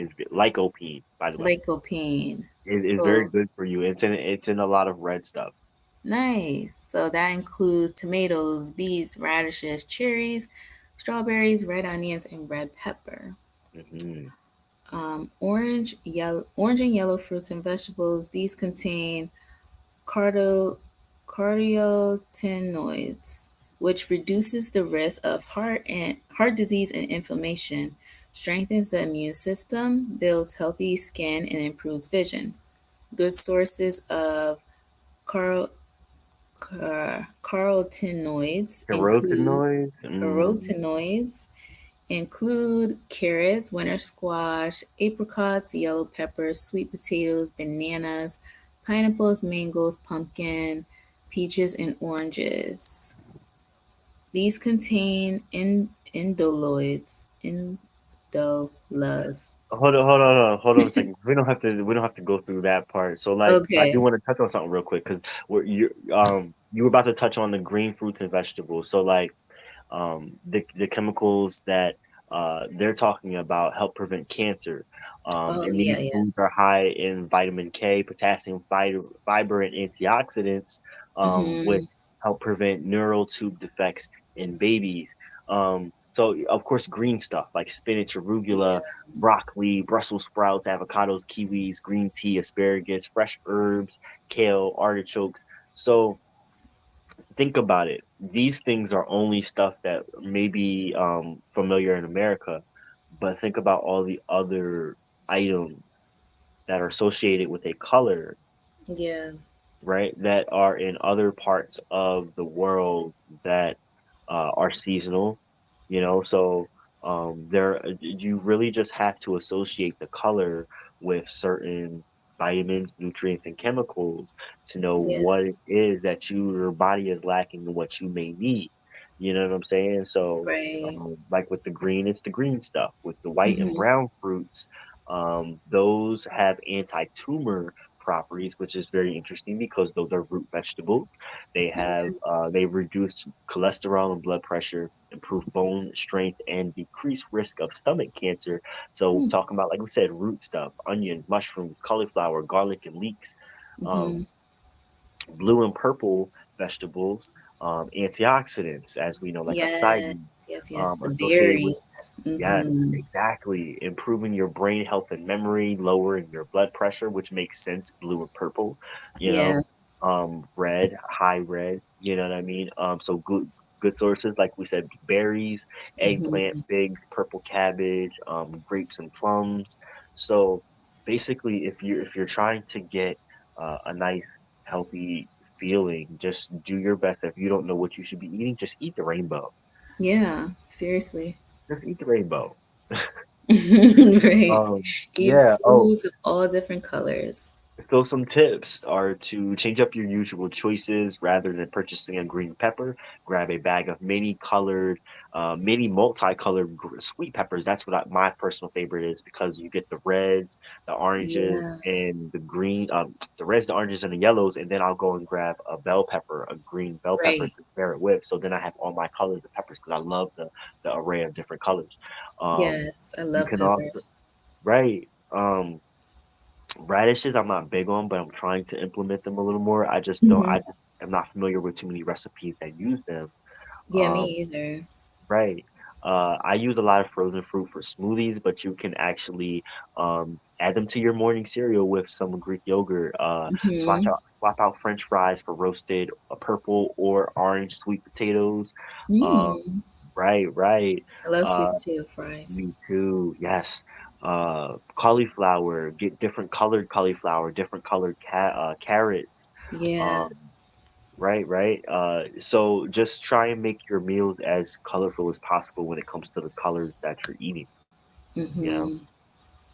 by the way. lycopene. It is very So good for you. It's in a lot of red stuff. nice. So that includes tomatoes, beets, radishes, cherries, strawberries, red onions, and red pepper. Hmm. Orange and yellow fruits and vegetables. These contain cardo, carotenoids, which reduces the risk of heart disease and inflammation, strengthens the immune system, builds healthy skin, and improves vision. Good sources of caro, carotenoids include Carotenoids. carotenoids include carrots, winter squash, apricots, yellow peppers, sweet potatoes, bananas, pineapples, mangoes, pumpkin, peaches, and oranges. These contain indolaz. Hold on a second. We don't have to go through that part. So I do Okay. want to touch on something real quick because you were about to touch on the green fruits and vegetables. So like the chemicals that they're talking about help prevent cancer. Oh And yeah, these yeah. foods are high in vitamin K, potassium, fiber, and antioxidants, which Mm-hmm. help prevent neural tube defects in babies. So of course, green stuff like spinach, arugula, Yeah. broccoli, Brussels sprouts, avocados, kiwis, green tea, asparagus, fresh herbs, kale, artichokes. So think about it. These things are only stuff that may be familiar in America, but think about all the other items that are associated with a color, Yeah. right? That are in other parts of the world that are seasonal, you know. So There, you really just have to associate the color with certain vitamins, nutrients, and chemicals to know Yeah. what it is that your body is lacking and what you may need. You know what I'm saying? So, Right. like with the green, it's the green stuff. With the white and Mm-hmm. brown fruits, those have anti-tumor properties, which is very interesting because those are root vegetables. They reduce cholesterol and blood pressure, improve bone strength, and decrease risk of stomach cancer. So talking about, like we said, root stuff, onions, mushrooms, cauliflower, garlic, and leeks. Mm-hmm. Um, Blue and purple vegetables, antioxidants, as we know, like Yes, acai, yes, yes. The associated with, berries. yes, Mm-hmm. exactly, improving your brain health and memory, lowering your blood pressure, which makes sense, blue and purple, you know, Yeah. red, high red, you know what I mean? So good sources, like we said, berries, eggplant, Mm-hmm. figs, purple cabbage, grapes and plums. So basically, if you're trying to get a nice healthy feeling, just do your best. If you don't know what you should be eating, just eat the rainbow. Yeah. Seriously. Just eat the rainbow. Right. Eat Yeah. Oh, foods of all different colors. so some tips are to change up your usual choices rather than purchasing a green pepper. Grab a bag of many multicolored sweet peppers. That's what my personal favorite is because you get the reds, the oranges, Yeah. and the green. The reds, the oranges, and the yellows. And then I'll go and grab a bell pepper, a green bell pepper Right. to pair it with. So then I have all my colors of peppers because I love the array of different colors. Um, Yes. I you love can also peppers. right. Radishes I'm not big on, but I'm trying to implement them a little more. I Hmm. just am not familiar with too many recipes that use them. Yeah, me Um, either. right. I use a lot of frozen fruit for smoothies, but you can actually add them to your morning cereal with some Greek yogurt. Hmm. Swap out French fries for roasted purple or orange sweet potatoes. Uh, Mm. right. I love sweet Uh, potato fries. Me too. Yes. Cauliflower, get different colored cauliflower, different colored carrots. Yeah. Um, right. So just try and make your meals as colorful as possible when it comes to the colors that you're eating, you know? Hmm.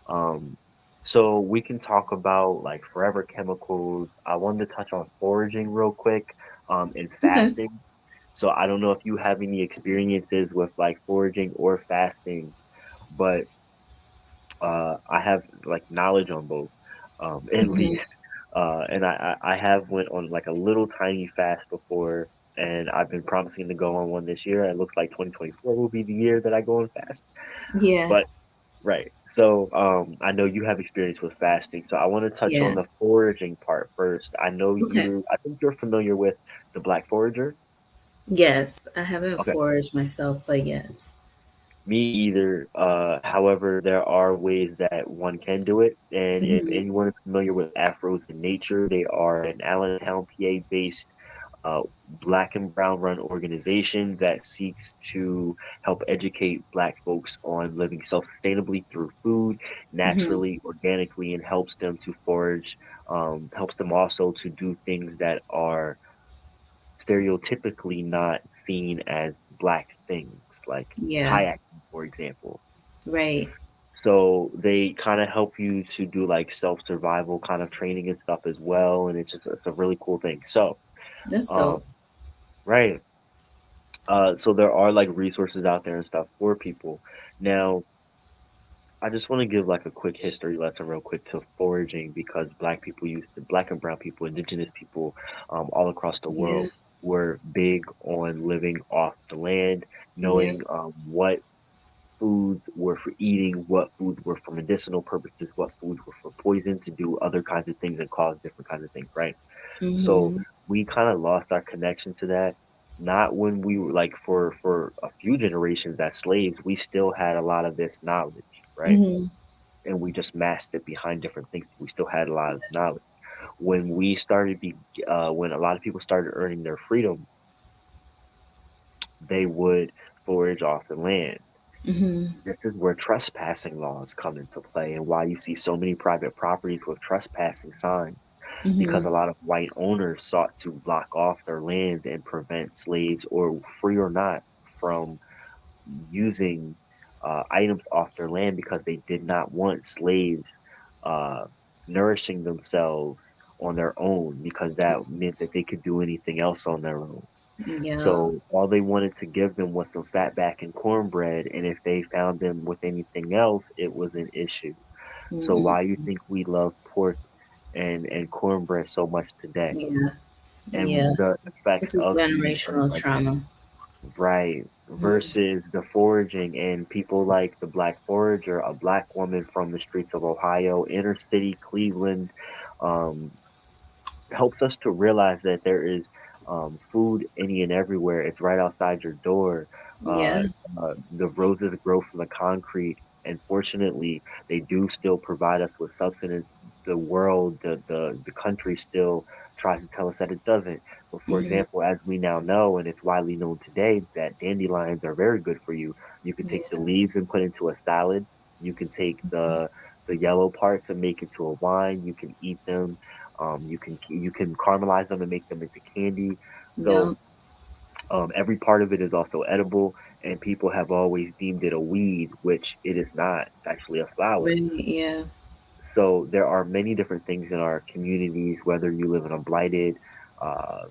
Um, so we can talk about like forever chemicals. I wanted to touch on foraging real quick, and Okay. fasting. So I don't know if you have any experiences with like foraging or fasting, but I have like knowledge on both, at Hmm. least. And I have went on like a little tiny fast before, and I've been promising to go on one this year. It looks like 2024 will be the year that I go on fast. Yeah. But right, so I know you have experience with fasting, so I want to touch on Yeah. the foraging part first. Okay. I think you're familiar with the black forager. Yes. I haven't Okay. foraged myself, but yes. Me either. However, there are ways that one can do it. And if Hmm. anyone is familiar with Afros in Nature, they are an Allentown, PA based black and brown run organization that seeks to help educate black folks on living self sustainably through food, Hmm. naturally, organically, and helps them to forage, helps them also to do things that are stereotypically not seen as black things, like Yeah. kayaking, for example. Right. So they kind of help you to do like self survival kind of training and stuff as well, and it's a really cool thing. So, That's um, dope. right. So there are like resources out there and stuff for people. Now, I just want to give like a quick history lesson real quick to foraging because black and brown people, indigenous people, all across the Yeah. world were big on living off the land, Yep. knowing what foods were for eating, what foods were for medicinal purposes, what foods were for poison to do other kinds of things and cause different kinds of things, right? So Hmm. we kind of lost our connection to that. Not when we were like for a few generations as slaves, we still had a lot of this knowledge, right? Hmm. And we just masked it behind different things. We still had a lot of knowledge. When when a lot of people started earning their freedom, they would forage off the land. Hmm. This is where trespassing laws come into play and why you see so many private properties with trespassing signs, because Hmm. a lot of white owners sought to block off their lands and prevent slaves, or free or not, from using items off their land because they did not want slaves uh, nourishing themselves on their own, because that meant that they could do anything else on their own. Yeah. So all they wanted to give them was some fatback and cornbread, and if they found them with anything else, it was an issue. So Hmm. why you think we love pork and cornbread so much today, Yeah. Yeah. and the effects This is of eating things generational like that? trauma. Right. Mhm. Versus the foraging and people like the Black Forager, a black woman from the streets of Ohio, inner city Cleveland, um, helps us to realize that there is food any and everywhere. It's right outside your door. Uh, Yeah. the roses grow from the concrete, and fortunately, they do still provide us with sustenance. The world, the country still tries to tell us that it doesn't. But for Hmm. example, as we now know, and it's widely known today, that dandelions are very good for you. You can take the Yeah. leaves and put into a salad. You can take the yellow parts and make into a wine. You can eat them. You can caramelize them and make them into candy. Yeah. So every part of it is also edible, and people have always deemed it a weed, which it is not. It's actually a flower. Right. Yeah. So there are many different things in our communities, whether you live in a blighted,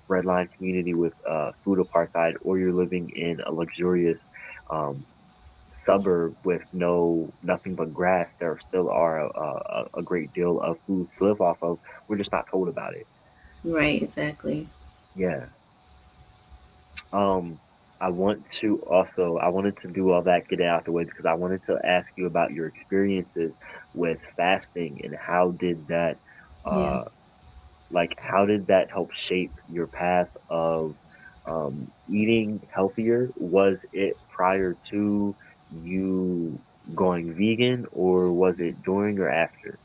red line community with food apartheid, or you're living in a luxurious um, suburb with nothing but grass. There still are a great deal of foods to live off of. We're just not told about it. Right. Exactly. Yeah. Um, I wanted to do all that, get it out the way, because I wanted to ask you about your experiences with fasting, and how did that, Yeah. uh, how did that help shape your path of eating healthier? Was it prior to you going vegan, or was it during or after?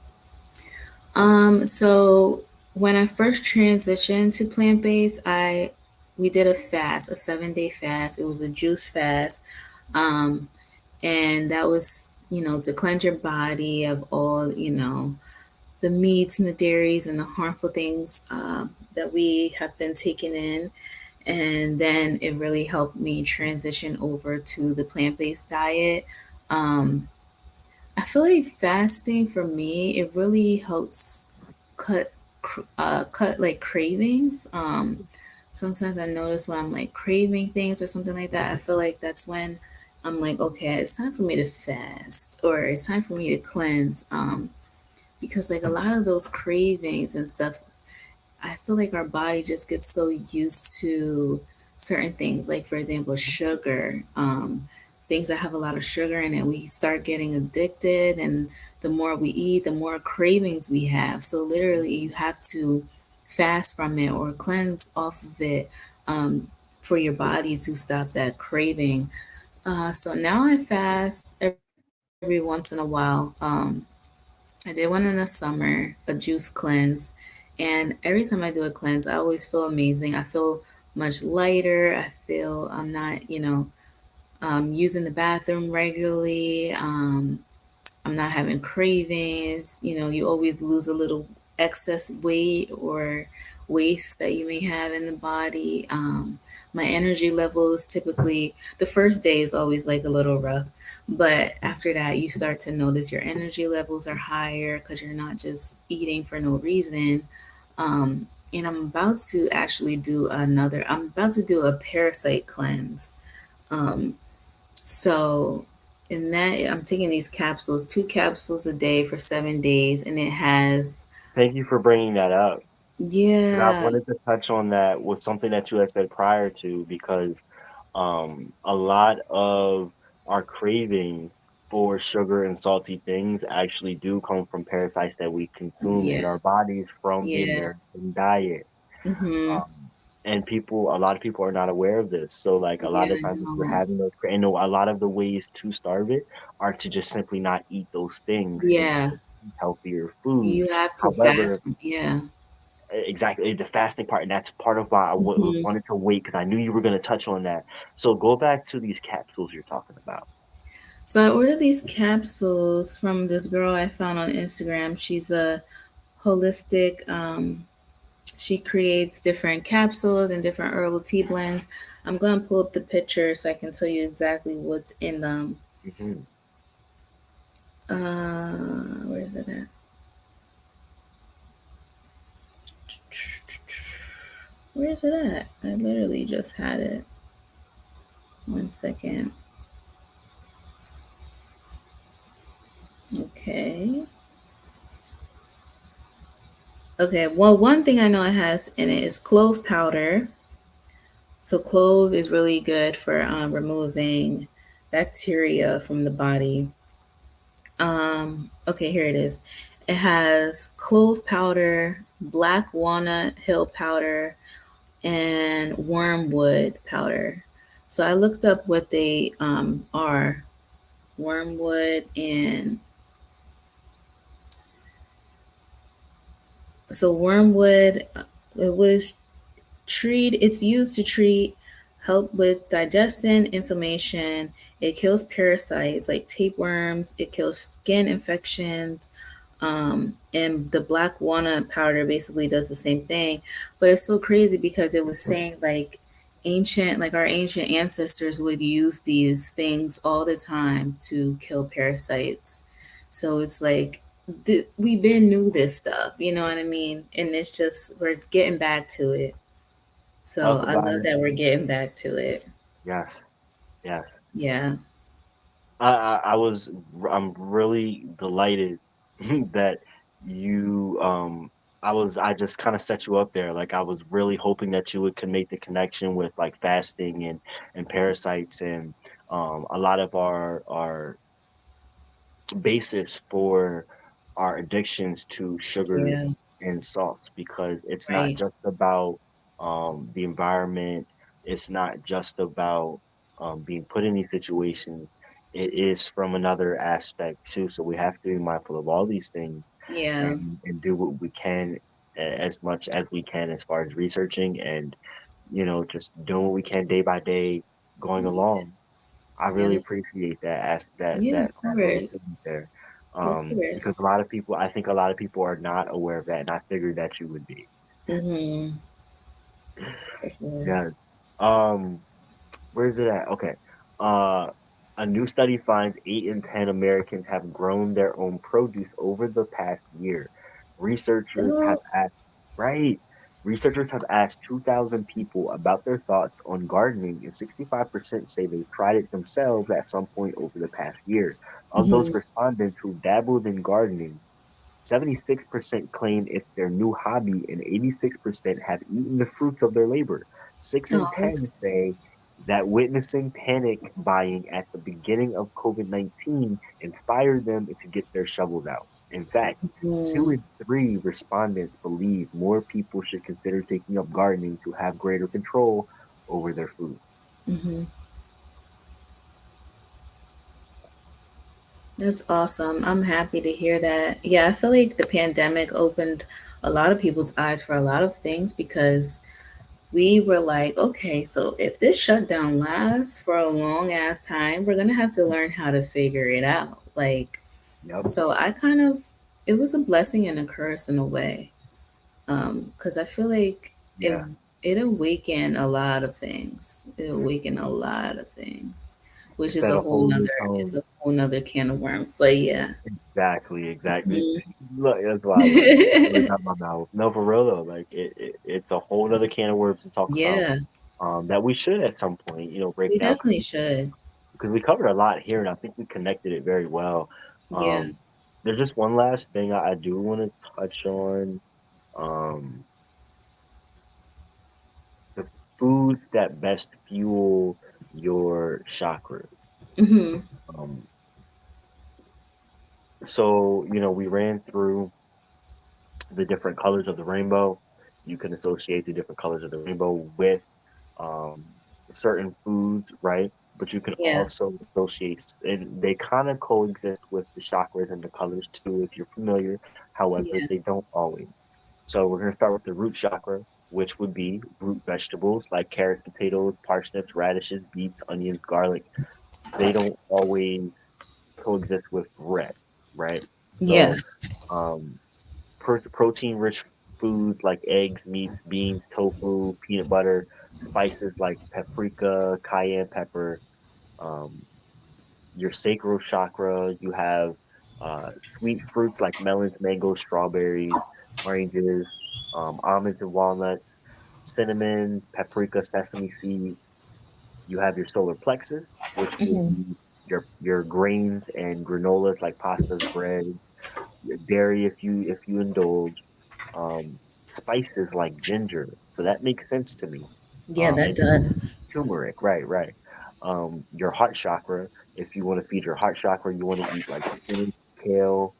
So when I first transitioned to plant-based, I we did a fast, a 7-day fast. It was a juice fast. Um, and that was, to cleanse your body of all, the meats and the dairies and the harmful things that we have been taking in. And then it really helped me transition over to the plant-based diet. Um, I feel like fasting for me, it really helps cut cut like cravings. Sometimes I notice when I'm like craving things or something like that, I feel like that's when I'm like, okay, it's time for me to fast or it's time for me to cleanse. Because like a lot of those cravings and stuff, I feel like our body just gets so used to certain things, like for example, sugar, things that have a lot of sugar in it. We start getting addicted, and the more we eat, the more cravings we have. So literally, you have to fast from it or cleanse off of it for your body to stop that craving. So now I fast every once in a while. I did one in the summer, a juice cleanse. And every time I do a cleanse, I always feel amazing. I feel much lighter. I feel I'm not, using the bathroom regularly. I'm not having cravings. You always lose a little excess weight or waste that you may have in the body. My energy levels typically, the first day is always like a little rough, but after that, you start to notice your energy levels are higher because you're not just eating for no reason. And I'm about to do a parasite cleanse. Um, so in that, I'm taking these capsules, 2 capsules a day for 7 days, and it has, Thank you for bringing that up. And I yeah, wanted to touch on that with something that you had said prior to, because a lot of our cravings for sugar and salty things actually do come from parasites that we consume in yeah, our bodies from the yeah, American diet. mm-hmm, And a lot of people are not aware of this. So, like, a yeah, lot of times, if you're no, having those, and a lot of the ways to starve it are to just simply not eat those things and yeah, to eat healthier foods. you have to However, fast, yeah, exactly, the fasting part, and that's part of why I hmm. wanted to wait, because I knew you were going to touch on that. So go back to these capsules you're talking about. So I ordered these capsules from this girl I found on Instagram. She's a holistic, she creates different capsules and different herbal tea blends. I'm going to pull up the picture so I can tell you exactly what's in them. Mhm. Where is it at? Where is it at? I literally just had it. 1 second. Okay. Okay, well, one thing I know it has in it is clove powder. So clove is really good for removing bacteria from the body. Okay, here it is. It has clove powder, black walnut hill powder, and wormwood powder. So I looked up what they are. Wormwood and so wormwood, it was it's used to treat, help with digestion, inflammation. It kills parasites like tapeworms. It kills skin infections. And the black walnut powder basically does the same thing. But it's so crazy because it was saying like our ancient ancestors would use these things all the time to kill parasites. So it's like we been knew this stuff, you know what I mean? And it's just we're getting back to it. So Talk I about love it. that we're getting back to it. Yes, yes. Yeah. I'm really delighted that you I just kind of set you up there. Like I was really hoping that you would make the connection with like fasting and parasites and a lot of our basis for our addictions to sugar Yeah. and salts because it's not Right. just about the environment. It's not just about being put in these situations. It is from another aspect too. So we have to be mindful of all these things Yeah. and do what we can as much as we can as far as researching and just doing what we can day by day going Yeah. along. I really Yeah. appreciate that Yeah, of that little course. thing there. Of Because course. I think a lot of people are not aware of that, and I figured that you would be. Mm-hmm. For sure. Yeah. Um, where is it at? Okay. Uh, a new study finds 8 in 10 Americans have grown their own produce over the past year. Researchers have So, asked, right? Researchers have asked 2,000 people about their thoughts on gardening, and 65% say they've tried it themselves at some point over the past year. Of those mhm. respondents who dabbled in gardening, 76% claim it's their new hobby, and 86% have eaten the fruits of their labor. 6 in Oh, that's 10 say that witnessing panic buying at the beginning of COVID-19 inspired them to get their shovels out. In fact, 2 cool. in 3 respondents believe more people should consider taking up gardening to have greater control over their food. Hmm. That's awesome. I'm happy to hear that. Yeah, I feel like the pandemic opened a lot of people's eyes for a lot of things because we were like, okay, so if this shutdown lasts for a long ass time, we're gonna have to learn how to figure it out. Like, Yep. so I kind of, it was a blessing and a curse in a way, because I feel like Yeah. it awakened a lot of things. It awakened a lot of things, which It is set a a whole whole new nother, it's tone. a whole nother can of worms. But yeah. Exactly, exactly. Mhm. Look, that's why I love it. It's out my mouth. No, for real though, like it's a whole other can of worms to talk about. Yeah, That we should at some point, break we down definitely should. because we covered a lot here, and I think we connected it very well. Yeah. Um, there's just one last thing I do want to touch on. Um, the foods that best fuel your chakras. Hmm. Um, so we ran through the different colors of the rainbow. You can associate the different colors of the rainbow with um, certain foods, right? But you can Yeah. also associate, and they kind of coexist with the chakras and the colors too, if you're familiar. However, Yeah. they don't always. So we're going to start with the root chakra, which would be root vegetables like carrots, potatoes, parsnips, radishes, beets, onions, garlic. They don't always coexist with red, right? Yeah. So um, protein-rich foods like eggs, meats, beans, tofu, peanut butter, spices like paprika, cayenne pepper. Um, your sacral chakra, you have Sweet fruits like melons, mangoes, strawberries, oranges, almonds and walnuts, cinnamon, paprika, sesame seeds. You have your solar plexus, which will be your grains and granolas like pastas, bread, your dairy if you indulge, um, spices like ginger. So that makes sense to me. Yeah, that And does. turmeric, right, right. Your heart chakra, if you want to feed your heart chakra, you want to eat like spinach, kale,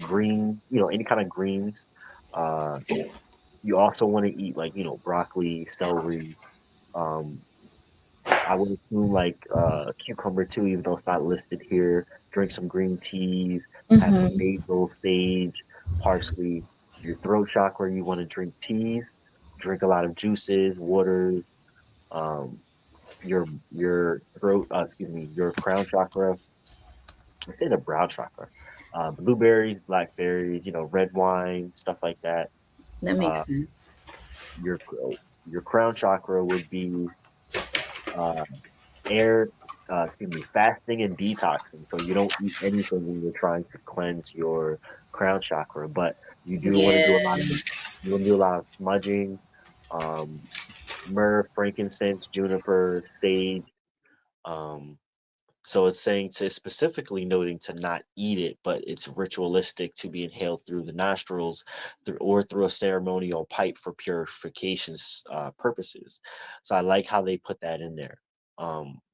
green, any kind of greens. Uh, you also want to eat like, broccoli, celery. Um, I would assume like cucumber too, even though it's not listed here. Drink some green teas, have some Mm-hmm. basil, sage, parsley. Your throat chakra, you want to drink teas, drink a lot of juices, waters. Um, your throat, excuse me, your crown chakra. I say the brow chakra. Blueberries, blackberries, red wine, stuff like that. That Uh, makes sense. your your crown chakra would be uh, air, excuse me, fasting and detoxing. So you don't eat anything when you're trying to cleanse your crown chakra, but you do want to do a Yeah. lot of you want to do a lot of smudging, um, myrrh, frankincense, juniper, sage. Um, so it's saying to specifically noting to not eat it, but it's ritualistic to be inhaled through the nostrils or through a ceremonial pipe for purification purposes. So I like how they put that in there.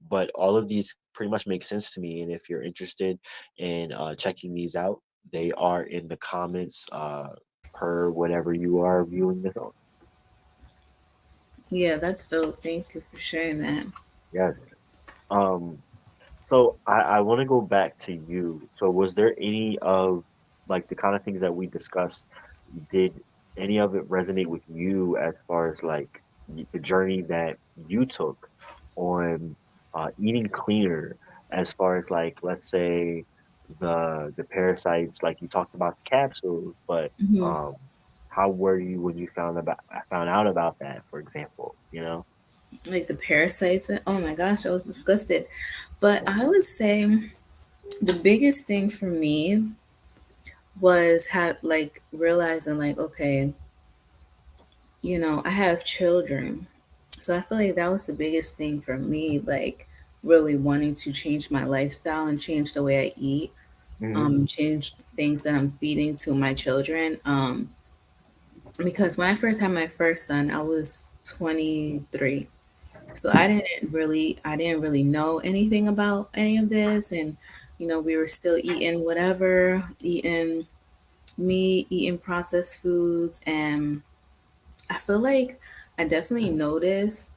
But all of these pretty much make sense to me. And if you're interested in checking these out, they are in the comments per whatever you are viewing this on. Yeah, that's dope. Thank you for sharing that. Yes. Um, So I want to go back to you. So was there any of like the kind of things that we discussed, did any of it resonate with you as far as like the journey that you took on eating cleaner as far as like let's say the parasites like you talked about the capsules, but Hmm. um how were you when you found out about that, for example, you know? Like the parasites. Oh my gosh, I was disgusted. But I would say the biggest thing for me was like realizing like, okay, I have children. So I feel like that was the biggest thing for me, like really wanting to change my lifestyle and change the way I eat, Hmm. and change the things that I'm feeding to my children. Because when I first had my first son, I was 23. So I didn't really know anything about any of this, and we were still eating whatever, eating meat, eating processed foods, and I feel like I definitely noticed.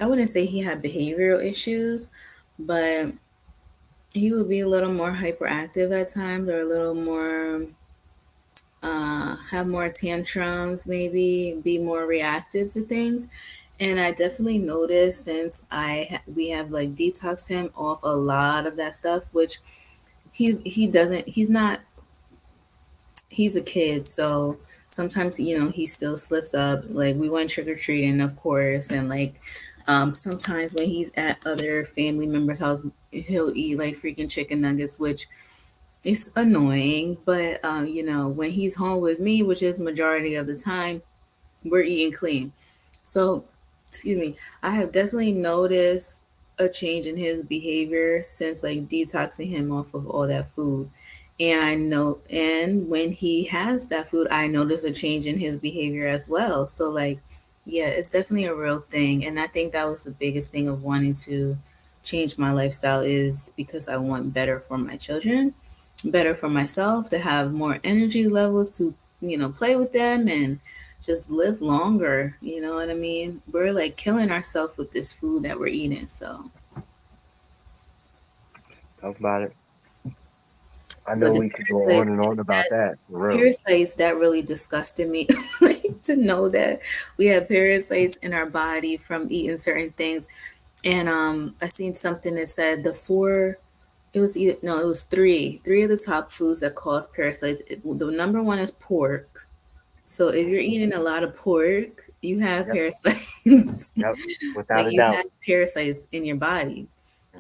I wouldn't say he had behavioral issues, but he would be a little more hyperactive at times, or a little more have more tantrums, maybe be more reactive to things. And I definitely noticed since we have like detoxed him off a lot of that stuff, which he's not he's a kid, so sometimes he still slips up. Like we went trick or treating, of course, and like sometimes when he's at other family members' house, he'll eat like freaking chicken nuggets, which is annoying. But when he's home with me, which is majority of the time, we're eating clean. So, excuse me, I have definitely noticed a change in his behavior since like detoxing him off of all that food. And and when he has that food, I notice a change in his behavior as well. So, like, yeah, it's definitely a real thing. And I think that was the biggest thing of wanting to change my lifestyle is because I want better for my children, better for myself, to have more energy levels to, play with them and just live longer. You know what I mean? We're like killing ourselves with this food that we're eating. So, Talk about it. I know but the we could go on parasites, and on about that that, for real. parasites that really disgusted me, like to know that we have parasites in our body from eating certain things. And I seen something that said the four. It was either no, it was three of the top foods that cause parasites. The number one is pork. So if you're eating a lot of pork, you have Yep, parasites. yep, without Like a you doubt. have parasites in your body.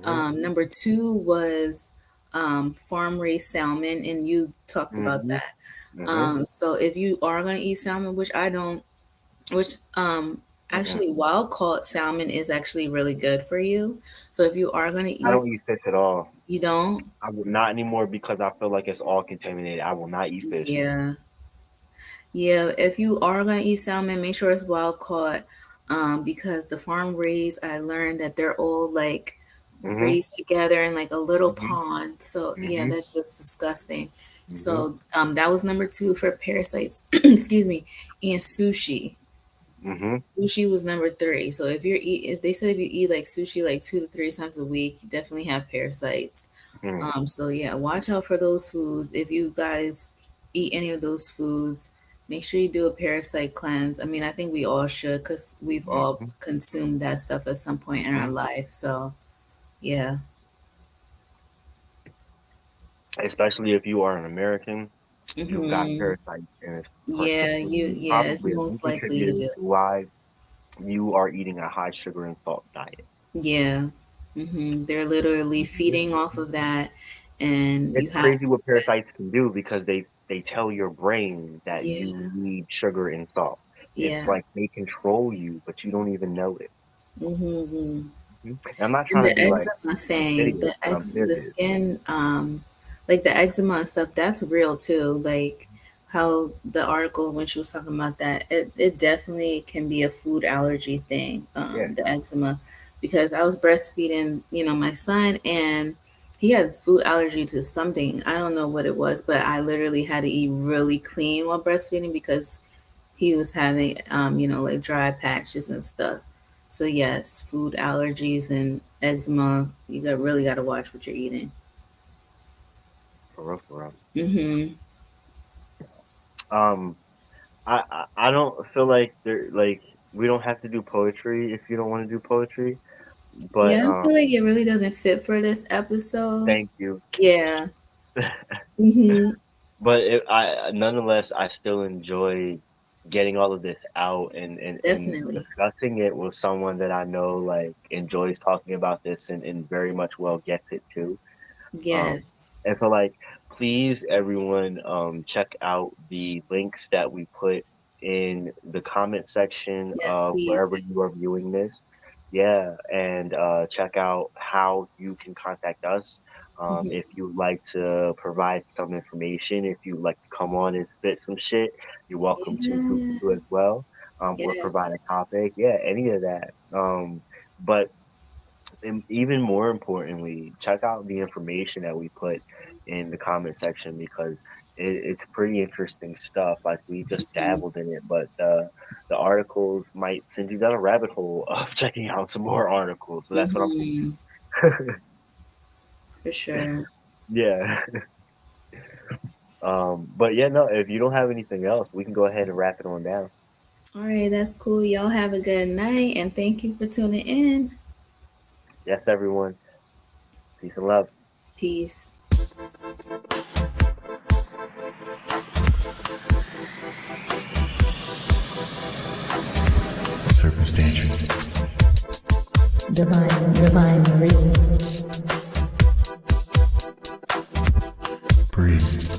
Hmm. Number two was farm raised salmon, and you talked about Mm-hmm. that. Mm-hmm. So if you are gonna eat salmon, which I don't, which Mm-mm. actually wild caught salmon is actually really good for you. So if you are gonna I eat, don't eat fish at all. you don't. I will not anymore because I feel like it's all contaminated. I will not eat fish. Yeah. Yeah, if you are gonna eat salmon, make sure it's wild caught. Because the farm raised, I learned that they're all like Mm-hmm. raised together in like a little Mm-hmm. pond. So yeah, Mm-hmm. that's just disgusting. Mm-hmm. So that was number two for parasites. Excuse me, and sushi. Mm-hmm. Sushi was number three. So if they said if you eat like sushi like 2 to 3 times a week, you definitely have parasites. Mm. So yeah, watch out for those foods. If you guys eat any of those foods, make sure you do a parasite cleanse. I mean, I think we all should because we've all Mm-hmm. consumed that stuff at some point in our life. So yeah. Especially if you are an American, you've got Hmm. parasites in this Yeah, it's probably a big most likely you contributor do. to why you are eating a high sugar and salt diet. Yeah. They're literally feeding off of that, and It's you have crazy to. what parasites can do because they tell your brain that Yeah. you need sugar and salt. It's Yeah. like they control you, but you don't even know it. Hmm. Mhm. And I'm not And trying to the be like eczema thing, insidious, but I'm the serious. skin, like the eczema and stuff, that's real too. Like how the article when she was talking about that, it definitely can be a food allergy thing, Yeah. the eczema, because I was breastfeeding, my son, and he had food allergy to something. I don't know what it was, but I literally had to eat really clean while breastfeeding because he was having like dry patches and stuff. So yes, food allergies and eczema, really got to watch what you're eating. For real, for real. Hmm. Um, I don't feel like we don't have to do poetry if you don't want to do poetry, but Yeah, I feel like it really doesn't fit for this episode. thank you. Yeah. Hmm. But I nonetheless I still enjoy getting all of this out and Definitely. discussing it with someone that I know like enjoys talking about this and very much well gets it too. Um, Yes. and so like please everyone check out the links that we put in the comment section Yes, of please wherever do. you are viewing this. Yeah, and check out how you can contact us. If Hmm. you'd like to provide some information, if you'd like to come on and spit some shit, you're welcome to Yeah. do as well. Or Yes, provide a yes, yes. topic. Yeah, any of that. But and even more importantly, check out the information that we put in the comment section because it's pretty interesting stuff. Like we just Mhm. dabbled in it, but the articles might send you down a rabbit hole of checking out some more articles. So that's what I'm Hmm. thinking. For sure. Yeah. But yeah, no, if you don't have anything else, we can go ahead and wrap it on down. All right, that's cool. Y'all have a good night, and thank you for tuning in. Yes, everyone. Peace and love. Peace. Circumstantial. Divine reason. Breathe.